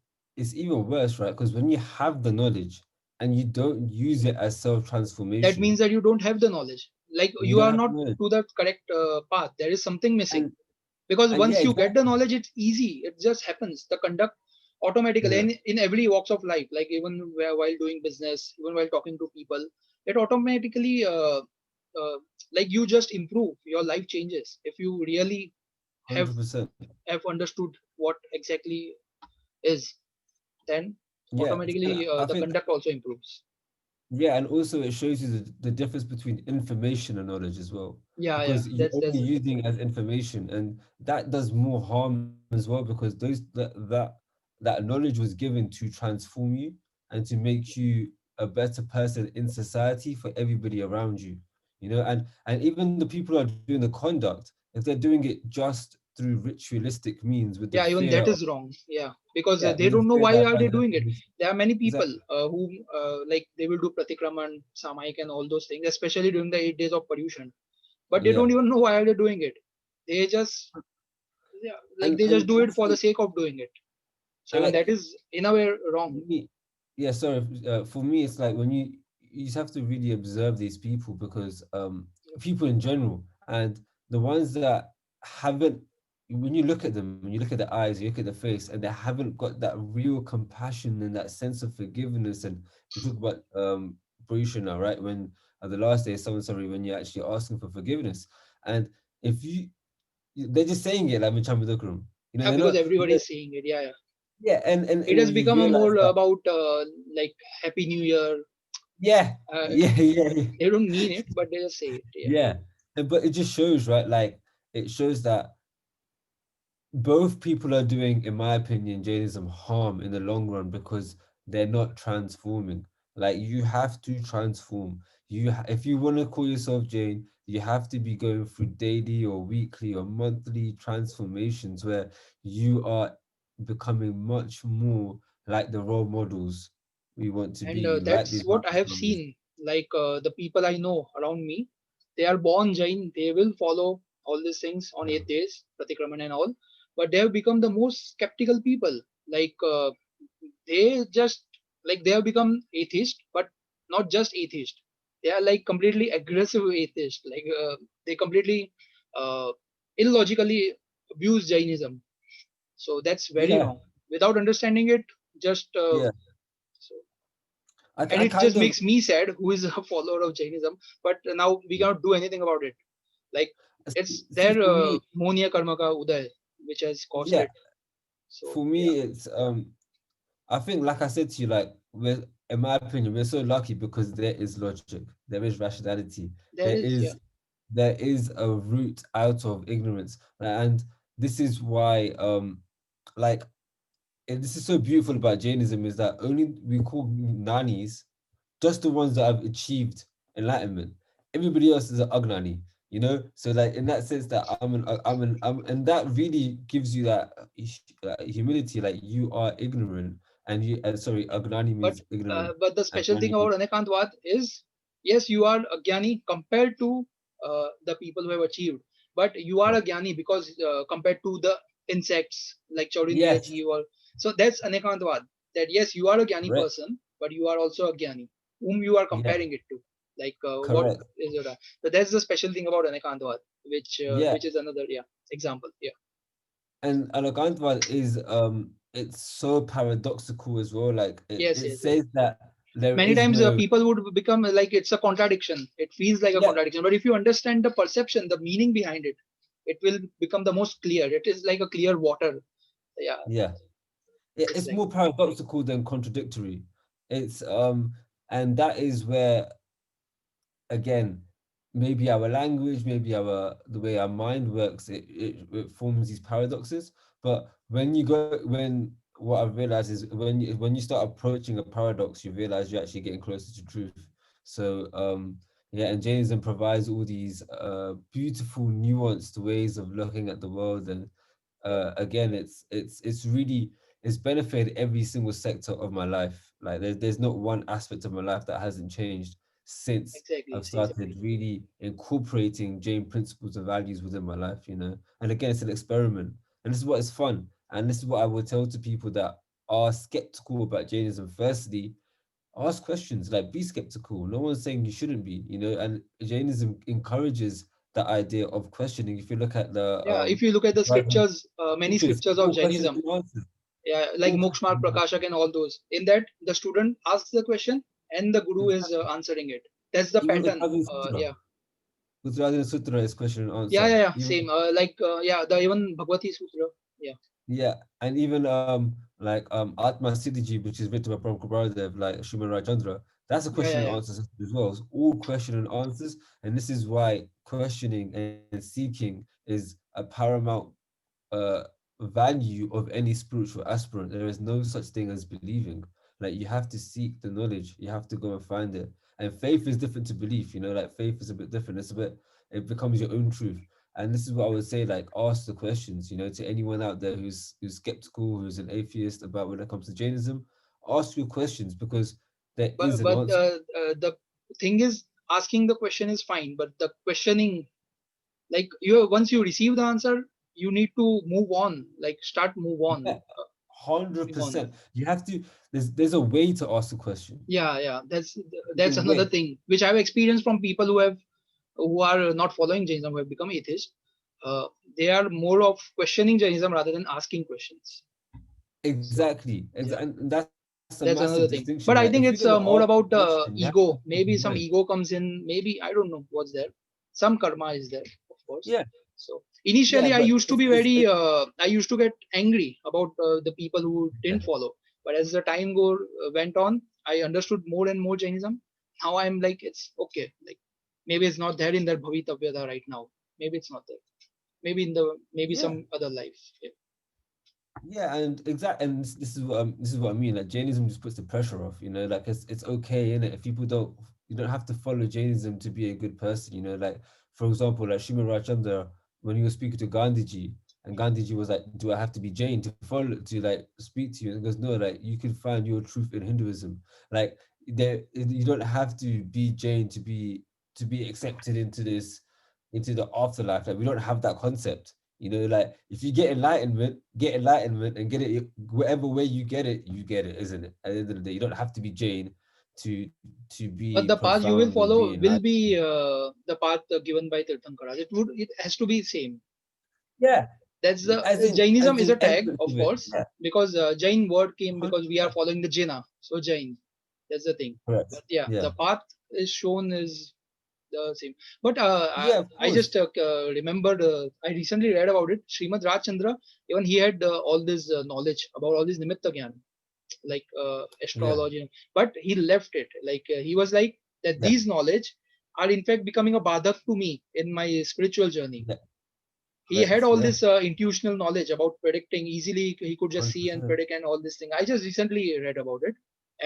even worse, right? Because when you have the knowledge and you don't use it as self That transformation, means that you don't have the knowledge, like you you don't are have the not knowledge, to the correct path. There is something missing, and because yeah, once you get the exactly, knowledge it's easy, it just happens, the conduct automatically yeah, in every walks of life, like even while doing business, even while talking to people, it automatically like you just improve, your life changes if you really have 100%. have understood what exactly is, then Yeah, and automatically I the think conduct also improves. yeah, and also it shows you the difference between information and knowledge as well, Yeah, yeah, because you're only that's the thing. using it as information, and that does more harm as well because that knowledge was given to transform you and to make you a better person in society for everybody around you, and even the people who are doing the conduct, if they're doing it just through ritualistic means with the Yeah, even fear that of is wrong. Yeah, because yeah, they with the don't know fear why that are by they the doing it. There are many people exactly who like they will do pratikraman, samaik, and all those things, especially during the 8 days of pollution. But they yeah, don't even know why are they doing it. They just, yeah, like they just and do it for the also sake of doing it. So and even that like is in a way for wrong. me, yeah, sorry. For me, it's like when you just have to really observe these people because people in general and the ones that haven't. When you look at them, when you look at the eyes, you look at the face, and they haven't got that real compassion and that sense of forgiveness. And we talk about Parishana, right? When at the last day, someone sorry, when you're actually asking for forgiveness, and if they're just saying it like Michamadokram. Yeah, They're because not. everybody is saying it. Yeah, yeah. Yeah, and It has when you become a realize more that. about like Happy New Year. Yeah, Uh, yeah, yeah, yeah. they don't mean it, but they just say it. Yeah. Yeah. But it just shows, right? Like it shows that both people are doing, in my opinion, Jainism harm in the long run because they're not transforming. Like you have to transform. If you want to call yourself Jain, you have to be going through daily or weekly or monthly transformations where you are becoming much more like the role models. We want to And be like that's these what I mountain have climbers. seen. Like the people I know around me, they are born Jain. They will follow all these things on Yeah. 8 days, Pratikraman and all. But they have become the most skeptical people. Like they just like they have become atheist, but not just atheist. They are like completely aggressive atheist. Like they completely uh, illogically abuse Jainism. So that's very Yeah. wrong. Without understanding it, just Yeah. so and I it just kind of makes me sad who is a follower of Jainism, but now we yeah. cannot do anything about it. Like it's See their for me, monia karma ka uday which has caused yeah, it. So for yeah, me it's I think, like I said to you, like we're, in my opinion, we're so lucky because there is logic, there is rationality, there is, yeah, there is a root out of ignorance, and this is why, like, and this is so beautiful about Jainism is that only we call nanis just the ones that have achieved enlightenment. Everybody else is an agnani, you know. So, like in that sense, that and that really gives you that humility. Like you are ignorant, and you, sorry, agnani but means ignorant, but the and special thing gnani means about Anekantvad is, yes, you are a Gyani compared to the people who have achieved, but you are yeah, a Gyani because compared to the insects like Chaudindriya yes, Jeev or so that's Anekantvad. That yes, you are a Gyani correct, person, but you are also a Gyani, whom you are yeah, comparing it to. Like what correct, is your so that's the special thing about Anekantvad, yeah. which is another example. Yeah. And Anekantvad is it's so paradoxical as well. Like Yes, it yes, yes. says that there Many is times no people would become like it's a contradiction, it feels like a yeah, contradiction, but if you understand the perception, the meaning behind it, it will become the most clear. It is like a clear water. Yeah, yeah. it's It's like more paradoxical than contradictory. It's and that is where again maybe our language, maybe our the way our mind works, it forms these paradoxes. But when you go when what I've realized is when you start approaching a paradox, you realize you're actually getting closer to truth. So yeah, and Jainism provides all these beautiful nuanced ways of looking at the world, and again it's really it's benefited every single sector of my life. Like there's not one aspect of my life that hasn't changed since exactly, I've exactly. started really incorporating Jain principles and values within my life, you know. And again, it's an experiment, and this is what is fun, and this is what I would tell to people that are skeptical about Jainism. Firstly, ask questions, like be skeptical. No one's saying you shouldn't be, you know. And Jainism encourages the idea of questioning. If you look at the Yeah, if you look at the scriptures, many scriptures, scriptures of all questions Jainism, and answers, yeah, like all Moksha questions and Prakashak and all those, in that the student asks the question and the guru answers. is answering it. That's the Even pattern. Uttarajan Sutra, Yeah, Uttarajan Sutra is question and yeah, answer. yeah, yeah, Even same. Like yeah, the even Bhagavati Sutra. Yeah, yeah, and even like Atma Siddhiji, which is written by Prabhupada Baradev, like Sriman Rajendra, that's a yeah, question yeah, and yeah. answer system as well. It's all question and answers, and this is why questioning and seeking is a paramount uh, value of any spiritual aspirant. There is no such thing as believing. Like you have to seek the knowledge, you have to go and find it. And faith is different to belief, you know, like faith is a bit different. It's a bit, it becomes your own truth. And this is what I would say, like ask the questions, you know, to anyone out there who's skeptical, who's an atheist about when it comes to Jainism, ask your questions because there is an But answer. the thing is, asking the question is fine, but the questioning, like you once you receive the answer, you need to move on, like start move on, Yeah, hundred move on. percent. You have to. There's a way to ask the question. Yeah, yeah, There's a that's another way. thing which I've experienced from people who are not following Jainism, who have become atheists. They are more of questioning Jainism rather than asking questions. So Exactly. yeah, And that's a massive that's another distinction. thing. Like if But you're I gonna think ask it's a more question, about you have to have an ego. open Maybe some mind. ego comes in. Maybe I don't know what's there. Some karma is there, of course. Yeah, So yeah, initially, I but used to be very. I used to get angry about the people who yeah, didn't follow. But as the time went on, I understood more and more Jainism. Now I'm like, it's okay. Like maybe it's not there in their bhavitavyada right now. Maybe it's not there. Maybe in the maybe yeah, some other life. Yeah. yeah, and exact, and this is what I mean. Like Jainism just puts the pressure off, you know. Like it's okay, innit? If people don't, you don't have to follow Jainism to be a good person, you know. Like for example, like Srimad Rajchandra when he was speaking to Gandhiji. And Gandhiji was like, "Do I have to be Jain to follow to like speak to you?" And he goes, "No, like you can find your truth in Hinduism. Like there, you don't have to be Jain to be accepted into the afterlife. Like we don't have that concept. You know, like if you get enlightenment and get it whatever way you get it, isn't it? At the end of the day, you don't have to be Jain to be But the path you profound will or be follow will enlightened. be the path given by Tirthankaras. It has to be same. Yeah, That's the as Jainism is a in tag, elements of of it. course, Yeah, because Jain word came because we are 100%. following the Jaina, so Jain. That's the thing. Correct. But yeah, Yeah. the path is shown is the same. But Yeah, of I course. just remembered. I recently read about it. Srimad Rajchandra, even he had all this knowledge about all this nimitta gyan, like Yeah. astrology, but he left it. Like he was like that. Yeah. These knowledge are in fact becoming a badak to me in my spiritual journey. Yeah. He had Correct. all Yeah. this intuitional knowledge about predicting easily. He could just see and 100%. predict and all this thing. I just recently read about it,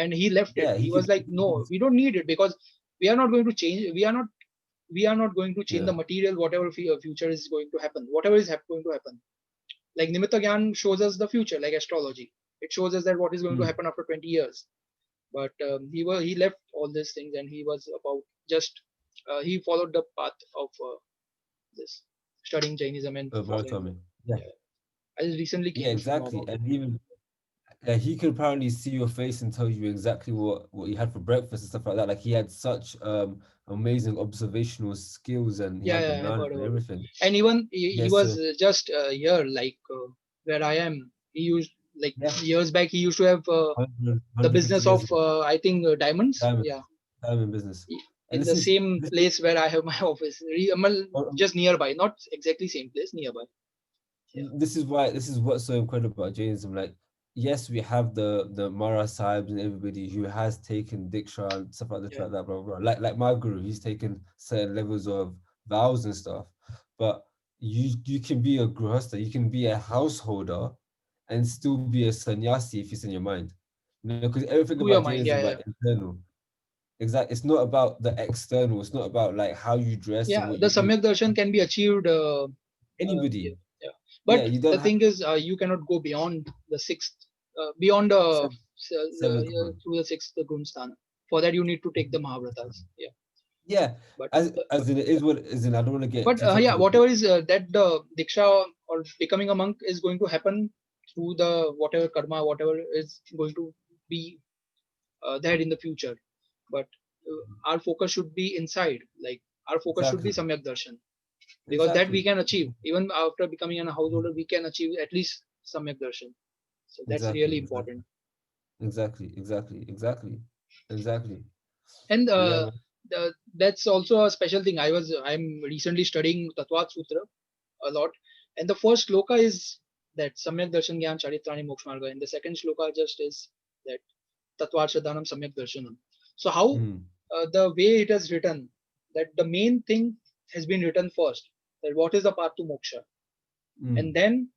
and he left it. Yeah. He was like, no, we don't need it because we are not going to change. We are not going to change Yeah. the material. Whatever future is going to happen, whatever is going to happen. Like nimitta gyan shows us the future, like astrology. It shows us that what is going to Mm. happen after 20 years. But he left all these things, and he was about just he followed the path of this studying Jainism and following the. Baratami. Yeah. Yeah, I just recently Yeah. came to know Exactly. about it. And even he could probably see your face and tell you exactly what you had for breakfast and stuff like that. Like he had such amazing observational skills and he Yeah, had the yeah, I've heard knowledge and about it. everything. And even he Yes. was So just here, like where I am. He used like yeah. years back. He used to have the 150 business years of ago. I think diamonds. Diamond. Yeah, Diamond business. And in the same this is place where I have my office. Well, um, just nearby, not exactly same place, nearby. Yeah, this is what's so incredible about Jainism. Like, yes, we have the Mara Sahibs and everybody who has taken Diksha and stuff like this, yeah. like that, blah blah. Like my guru, he's taken certain levels of vows and stuff. But you can be a grihasta, you can be a householder, and still be a sannyasi if it's in your mind. You know, because everything To about your Jainism mind. is Yeah, about yeah, internal. Exactly, it's not about the external. It's not about like how you dress and yeah. what The you do. samyak darshan can be achieved. Yeah, Anybody, yeah. yeah, But you don't the have thing is, you cannot go beyond the sixth, beyond seventh one. through the sixth Gunsthana. For that, you need to take the Mahavratas. Yeah, Yeah, but as in it is what as in I don't want to get but too yeah, technical. whatever is that the diksha or becoming a monk is going to happen through the whatever karma, whatever is going to be there in the future. But our focus should be inside. Like our focus should be Exactly, samyak darshan because that we exactly, can achieve even after becoming a householder. We can achieve at least samyak darshan. So that's exactly, really exactly, important. exactly, exactly, exactly, exactly. And Yeah, man. that's also a special thing. I'm recently studying Tatvat Sutra a lot, and the first shloka is that Samyak Darshan Gyan Charitrani Moksha and the second shloka just is that Tatvat Shraddhanam Samyak Darshanam. So how Mm, the way it is written, that the main thing has been written first, that what is the path to moksha, and mm, then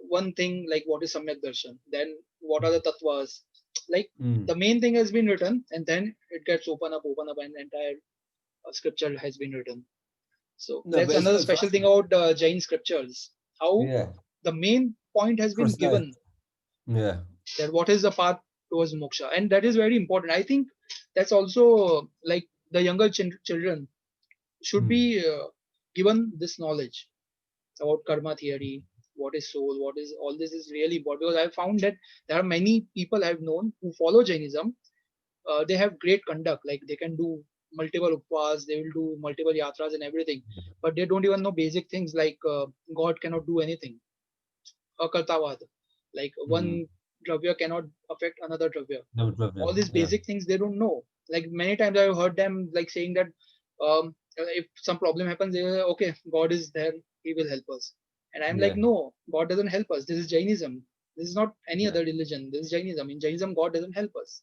one thing like what is Samyak Darshan, then what are the tattvas, like mm. the main thing has been written, and then it gets open up, and entire scripture has been written. So No, that's but it's another good for special us. thing about Jain scriptures. How Yeah, the main point has been precise. given, Yeah. that what is the path towards moksha, and that is very important. I think that's also like the younger children should Mm, be given this knowledge about karma theory, what is soul, what is all this is really important because I found that there are many people I've known who follow Jainism. They have great conduct, like they can do multiple upvas, they will do multiple yatras and everything, but they don't even know basic things like God cannot do anything, akartavad, like mm. one dravya cannot affect another dravya. No, love All you. these Yeah, basic things they don't know. Like many times I've heard them like saying that if some problem happens, they say, okay, God is there, He will help us. And I'm like, yeah, no, God doesn't help us. This is Jainism. This is not any yeah. other religion. This is Jainism. In Jainism, God doesn't help us.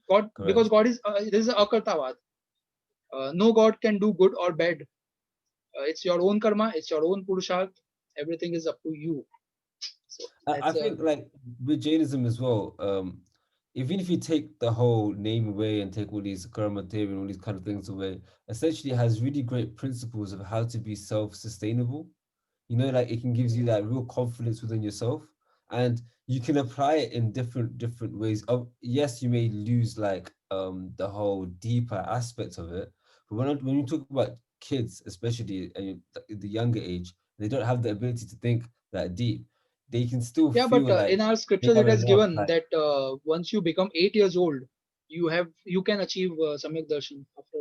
God, because Correct. God is this is akartavad. No God can do good or bad. It's your own karma. It's your own purusharth. Everything is up to you. So I that's think like with Jainism as well, even if you take the whole name away and take all these karma theory and all these kind of things away, essentially it has really great principles of how to be self-sustainable. You know, like it can gives you that real confidence within yourself, and you can apply it in different ways. Of yes, you may lose like the whole deeper aspect of it, but when you talk about kids, especially the younger age, they don't have the ability to think that deep. They can still Yeah, but feel like in our they scriptures have it has enough. given Like that once you become 8 years old, you can achieve samyagdarshan after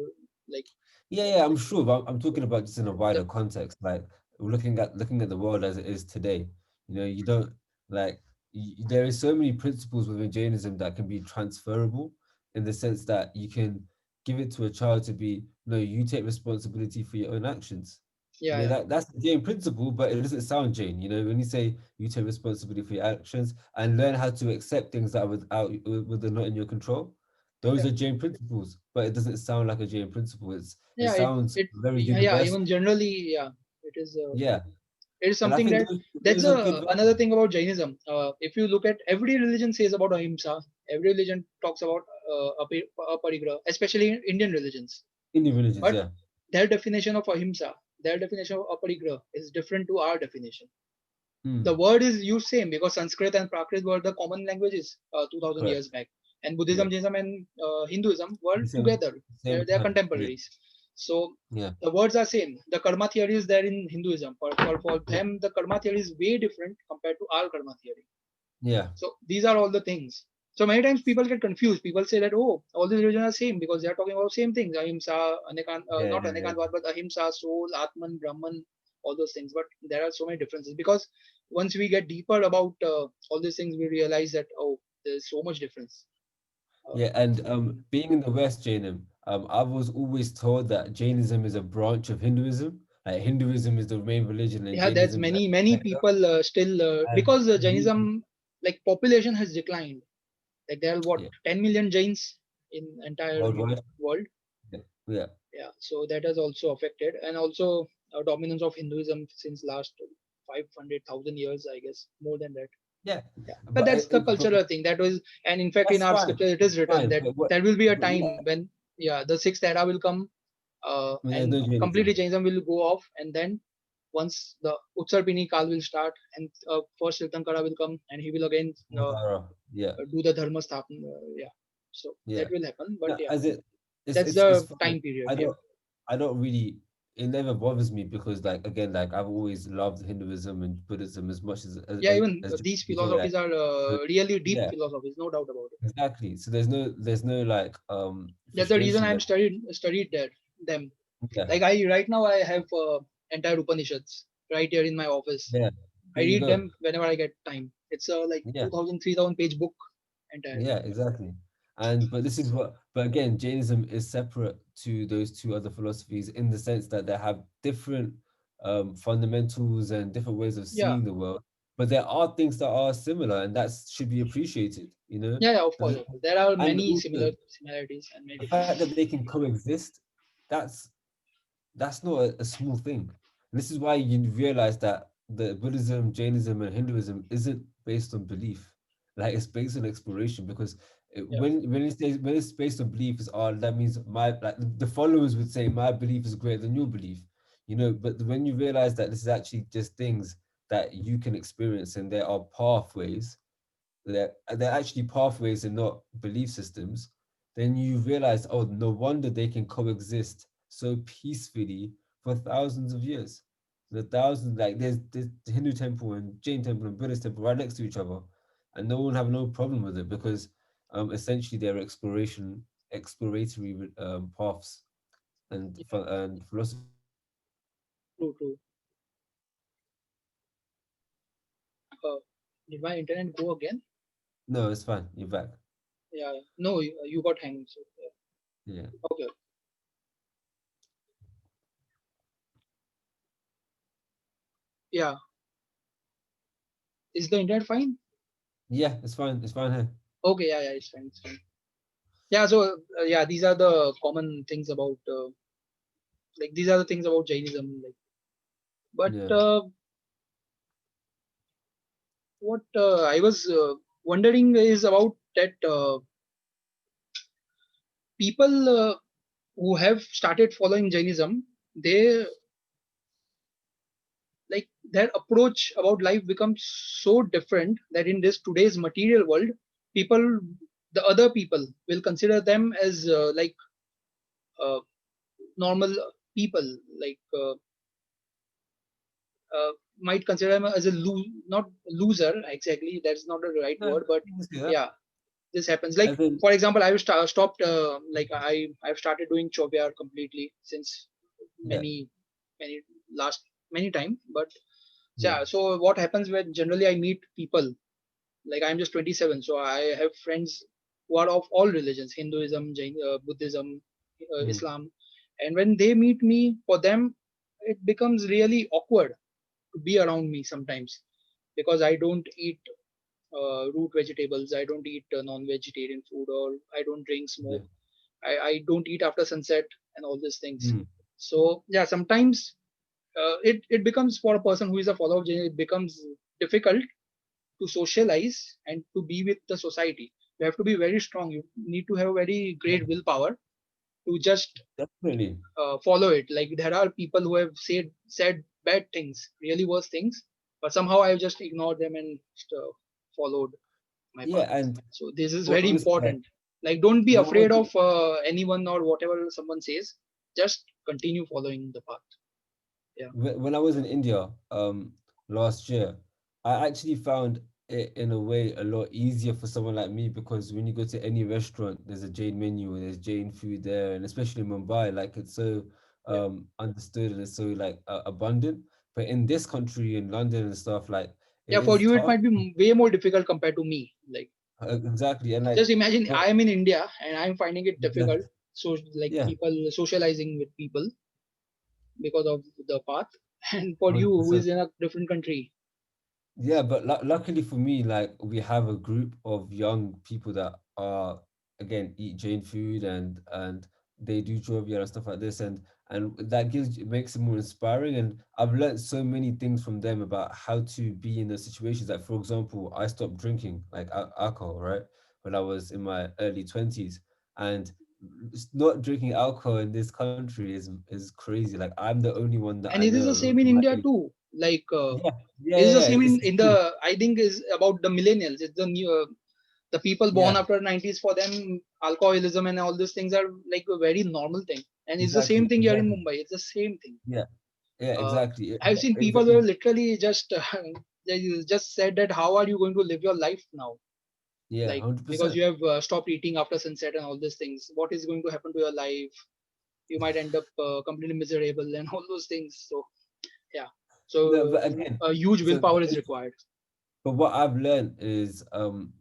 like yeah, yeah, I'm sure, but I'm talking about just in a the wider context, like looking at the world as it is today. You know, you don't like there is so many principles within Jainism that can be transferable in the sense that you can give it to a child to be, no, you take responsibility for your own actions. You yeah, know, yeah, that's the Jain principle, but it doesn't sound Jain. You know, when you say you take responsibility for your actions and learn how to accept things that are within not in your control, those yeah. are Jain principles, but it doesn't sound like a Jain principle. It Yeah, it sounds it very yeah, yeah, universal. even generally, yeah, it is Yeah, it is and I something think that that's those are good another values. thing about Jainism. If you look at every religion says about ahimsa, every religion talks about aparigraha, especially in Indian religions. Indian religions. But Yeah. their definition of ahimsa, their definition of aparigraha is different to our definition. The Mm, word is used same because Sanskrit and Prakrit were the common languages 2000 correct. years back, and Yeah. Buddhism, Jainism, and Hinduism were The same together. same They're time. Yeah. contemporaries. So Yeah. the words are same. The karma theory is there in Hinduism. For Yeah. them, the karma theory is way different compared to our karma theory. Yeah. So these are all the things. So many times people get confused. People say that, oh, all these religions are same because they are talking about same things. Ahimsa, Yeah. not Anekantvad, but Ahimsa, soul, Atman, Brahman, all those things. But there are so many differences because once we get deeper about all these things, we realize that, oh, there's so much difference. Uh, Yeah. And being in the West, Jainism, I was always told that Jainism is a branch of Hinduism. Like Hinduism is the main religion, and yeah, there's Jainism is like many the sector. people still And because we, Jainism like population has declined. Like there are what yeah, 10 million Jains in entire worldwide. world. Yeah. Yeah. Yeah, so that has also affected, and also dominance of Hinduism since last 500,000 years, I guess, more than that. Yeah. Yeah, but But that's the cultural thing. That was, and in fact, in that's our fine. scripture, it is That's written fine. that But what? there will be a But time yeah, when, yeah, the sixth era will come, when there's and no completely Jainism. Jainism will go off, and then once the Utsarpini Kal will start, and first Tirthankara will come, and he will again Yeah. do the Dharma Sthapan. Yeah, so that Yeah. will happen. But No, yeah, as it that's it's the fine. time period. I Yeah. don't I don't really it never bothers me because like again like I've always loved Hinduism and Buddhism as much Yeah, even as these you say like philosophies are uh, really deep yeah, philosophies, no doubt about it. exactly. So there's no like That's the reason frustration I'm there. studied that them. Yeah, Like I right now I have entire Upanishads right here in my office. yeah. I There you read go. them whenever I get time. It's a like Yeah. 2,000, 3,000 page book entirely. Yeah, exactly. And but this is what but again, Jainism is separate to those two other philosophies in the sense that they have different fundamentals and different ways of Yeah, seeing the world. But there are things that are similar and that should be appreciated, you know? yeah, yeah. Of course, Uh, of course. There are And many also similarities and many the fact that differences. they can coexist, that's that's not a small thing. And this is why you realize that the Buddhism, Jainism, and Hinduism isn't based on belief. Like it's based on exploration because Yeah, when it's based on belief, is all that means my like the followers would say my belief is greater than your belief, you know. But when you realize that this is actually just things that you can experience and there are pathways they're actually pathways and not belief systems, then you realize, oh, no wonder they can coexist so peacefully for thousands of years. The thousands, like there's the Hindu temple and Jain temple and Buddhist temple right next to each other, and no one have no problem with it because essentially they're exploratory paths yeah. and philosophies. True, true. Uh, did my internet go again? No, it's fine. You're back. Yeah, yeah. No, you got hanged. So, yeah. Yeah. Okay. Yeah. Is the internet fine? Yeah, it's fine. It's fine here. Okay. Yeah, yeah. It's fine. It's fine. Yeah. So yeah, these are the common things about like these are the things about Jainism. Like, but Yeah. what I was wondering is about that people who have started following Jainism, they like their approach about life becomes so different that in this today's material world, people, the other people will consider them as uh, normal people, like might consider them as a not loser exactly, that's not the right No, word, but you can see that. yeah, this happens. I Like think, for example, I've stopped I've started doing chovyar completely since yeah, many many last many time. But yeah, yeah, so what happens when generally I meet people, like I'm just 27, so I have friends who are of all religions, Hinduism, Buddhism, mm, Islam, and when they meet me, for them it becomes really awkward to be around me sometimes, because I don't eat root vegetables, I don't eat non-vegetarian food, or I don't drink yeah, smoke, I don't eat after sunset and all these things. mm, So yeah, sometimes it becomes, for a person who is a follower of Jain, it becomes difficult to socialize and to be with the society. You have to be very strong. You need to have very yeah, great willpower to just definitely. follow it. Like there are people who have said bad things, really worse things, but somehow I've just ignored them and just, followed my Yeah, path. and So this is very honestly, like important. Like don't be when I was afraid of anyone or whatever someone says. Just continue following the path. Yeah. when I was in India last year, I actually found it in a way a lot easier for someone like me because when you go to any restaurant, there's a Jain menu and there's Jain food there, and especially in Mumbai, like it's so Yeah. understood and it's so like abundant. But in this country, in London and stuff, like it Yeah. For is you, it tough. might be way more difficult compared to me. Like Exactly, and like, just imagine but I'm in India and I'm finding it yeah, difficult. So like yeah, people socializing with people because of the path, and for you who 100%. is in a different country. Yeah, but luckily for me, like we have a group of young people that are again eat Jane food and they do trivia and stuff like this, and that gives makes it more inspiring. And I've learned so many things from them about how to be in those situations. Like for example, I stopped drinking like alcohol, right, when I was in my early 20s, and not drinking alcohol in this country is crazy. Like I'm the only one that And I it is the know same in my India age. too. Like Yeah, yeah, it is the yeah. same It's in true. the, I think is about the millennials. It's the new the people born Yeah, after 90s, for them alcoholism and all these things are like a very normal thing. And it's the same exactly, thing here in exactly. Mumbai. It's the same thing. Yeah, yeah, Uh, exactly. I've seen people who Exactly. have literally just they just said that how are you going to live your life now? Yeah, Like because 100%. you have stopped eating after sunset and all these things. What is going to happen to your life? You might end up completely miserable and all those things. So yeah, No, so but again, a huge so willpower is required. but what I've learned is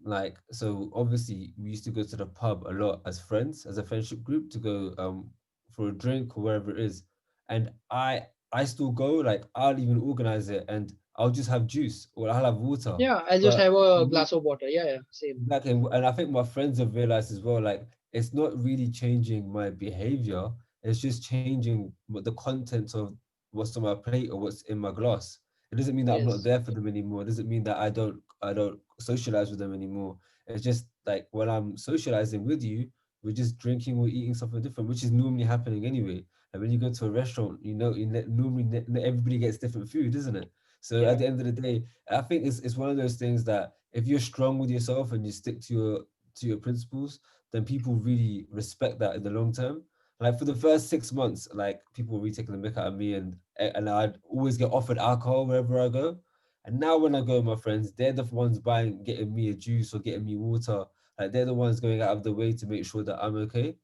like so obviously we used to go to the pub a lot as friends, as a friendship group to go for a drink or wherever it is. And I still go, like I'll even organize it and I'll just have juice or I'll have water. Yeah, I'll just But have a glass of water. Yeah, yeah, same. exactly, and I think my friends have realized as well, like it's not really changing my behavior, it's just changing the content of what's on my plate or what's in my glass. It doesn't mean that I'm not Yes. there for them anymore. It doesn't mean that I don't socialize with them anymore. It's just like when I'm socializing with you, we're just drinking or eating something different, which is normally happening anyway. And when you go to a restaurant, normally everybody gets different food, isn't it? So at Yeah. the end of the day, I think it's one of those things that if you're strong with yourself and you stick to your principles, then people really respect that in the long term. Like for the first 6 months, like people were really taking the mick out of me, and I'd always get offered alcohol wherever I go. And now when I go with my friends, they're the ones getting me a juice or getting me water. Like they're the ones going out of the way to make sure that I'm okay.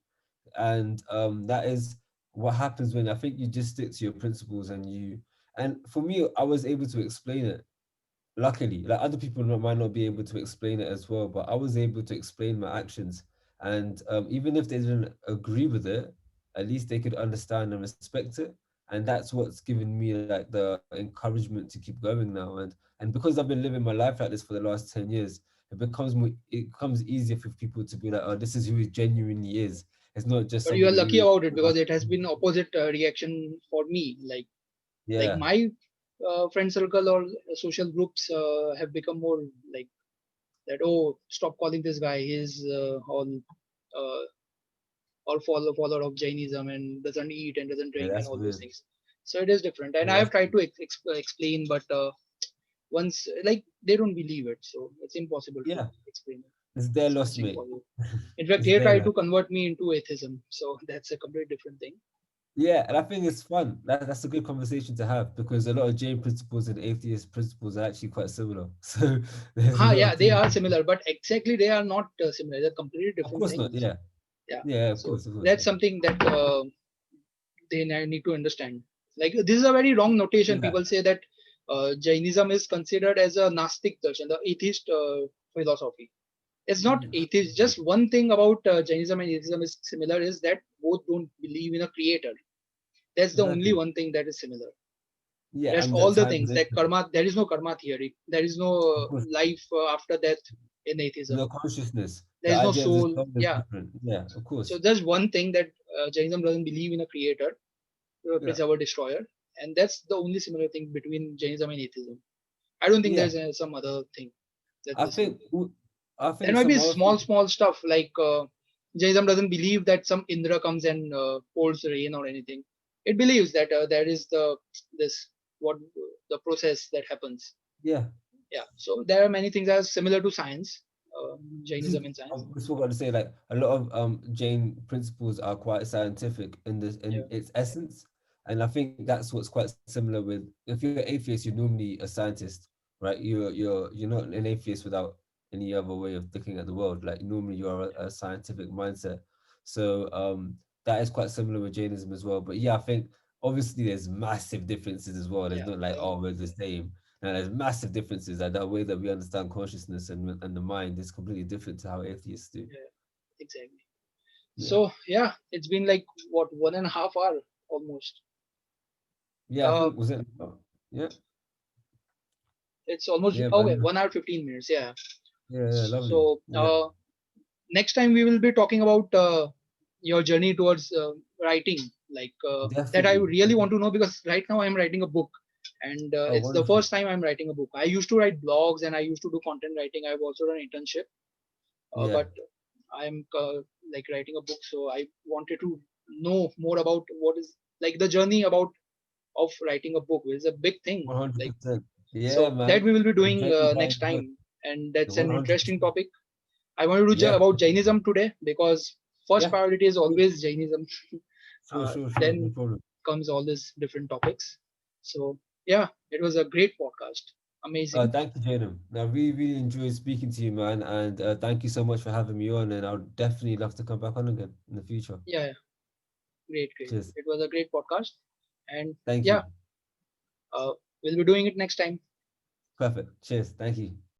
And that is what happens when I think you just stick to your principles and you. And for me, I was able to explain it luckily. Like other people might not be able to explain it as well, but I was able to explain my actions. And even if they didn't agree with it, at least they could understand and respect it. And that's what's given me like the encouragement to keep going now. And because I've been living my life like this for the last 10 years, it becomes easier for people to be like, oh, this is who he genuinely is. It's not just But you are somebody lucky who is about it because it has been opposite reaction for me. Like yeah, my friend circle or social groups have become more like that. Oh, stop calling this guy. He's uh, all follower of Jainism and doesn't eat and doesn't yeah, drink and that's all those weird. things. So it is different, and I Yeah, have that's tried to explain, but once like they don't believe it, so it's impossible to yeah. explain it. It's their It's loss, just mate. impossible. In fact, It's they their tried loss. to convert me into atheism, so that's a completely different thing. Yeah, and I think it's fun. That's a good conversation to have because a lot of Jain principles and atheist principles are actually quite similar. So there's a Ah, lot yeah, of they things. are similar, but exactly they are not similar. They're completely Of different course not. things. Yeah. Yeah, Yeah, so of course. that's something that they need to understand. Like this is a very wrong notation. Yeah. People say that Jainism is considered as a Gnostic darshan, the atheist philosophy. It's not Mm, atheist. Just one thing about Jainism and atheism is similar is that both don't believe in a creator. That's the only exactly. one thing that is similar. Yeah, Rest and all that the time things is like karma, there is no karma theory. There is no of course life after death in no atheism. consciousness. There The is no idea of the soul. soul is Yeah. different. Yeah, of So course. there's one thing that Jainism doesn't believe in a creator, Yeah. preserver, destroyer, and that's the only similar thing between Jainism and atheism. I don't think Yeah. there's some other thing that I they say. think I There think might be some other small, thing. small stuff like Jainism doesn't believe that some Indra comes and pours rain or anything. It believes that there is the this what the process that happens. Yeah. Yeah. So there are many things that are similar to science, This is Jainism and science. this is what I got to say. Like a lot of Jain principles are quite scientific in this Yeah. in its essence, and I think that's what's quite similar with if you're an atheist, you're normally a scientist, right? You're not an atheist without any other way of looking at the world. Like normally you are a scientific mindset. So that is quite similar with Jainism as well. But yeah, I think obviously there's massive differences as well. There's Yeah. not like oh we're the same. Now, there's massive differences. Like the way that we understand consciousness and the mind is completely different to how atheists do. Yeah. Exactly. Yeah, So yeah, it's been like what 1.5 hour almost. yeah. I Uh, think was it? Yeah, it's almost yeah, okay, man. 1 hour 15 minutes. Yeah. Yeah, lovely. So Yeah, next time we will be talking about your journey towards writing, like that I definitely. really want to know because right now I'm writing a book, and Oh, it's the wonderful. first time I'm writing a book. I used to write blogs and I used to do content writing. I've also done internship, Yeah, but I'm like writing a book, so I wanted to know more about what is like the journey about of writing a book. It's a big thing, like 100%. Yeah, so that man. we will be The doing journey behind next the book. time, and that's an interesting 100%. topic. I want to do Yeah, about Jainism today because first yeah. priority is always Jainism. Sure. No Then problem. comes all these different topics. So yeah, it was a great podcast. Amazing. Thank you, Jaden. I really enjoyed speaking to you, man, and thank you so much for having me on. And I'll definitely love to come back on again in the future. Yeah, yeah, great, great. Cheers. It was a great podcast, and Thank yeah, you. uh, we'll be doing it next time. Perfect. Cheers. Thank you.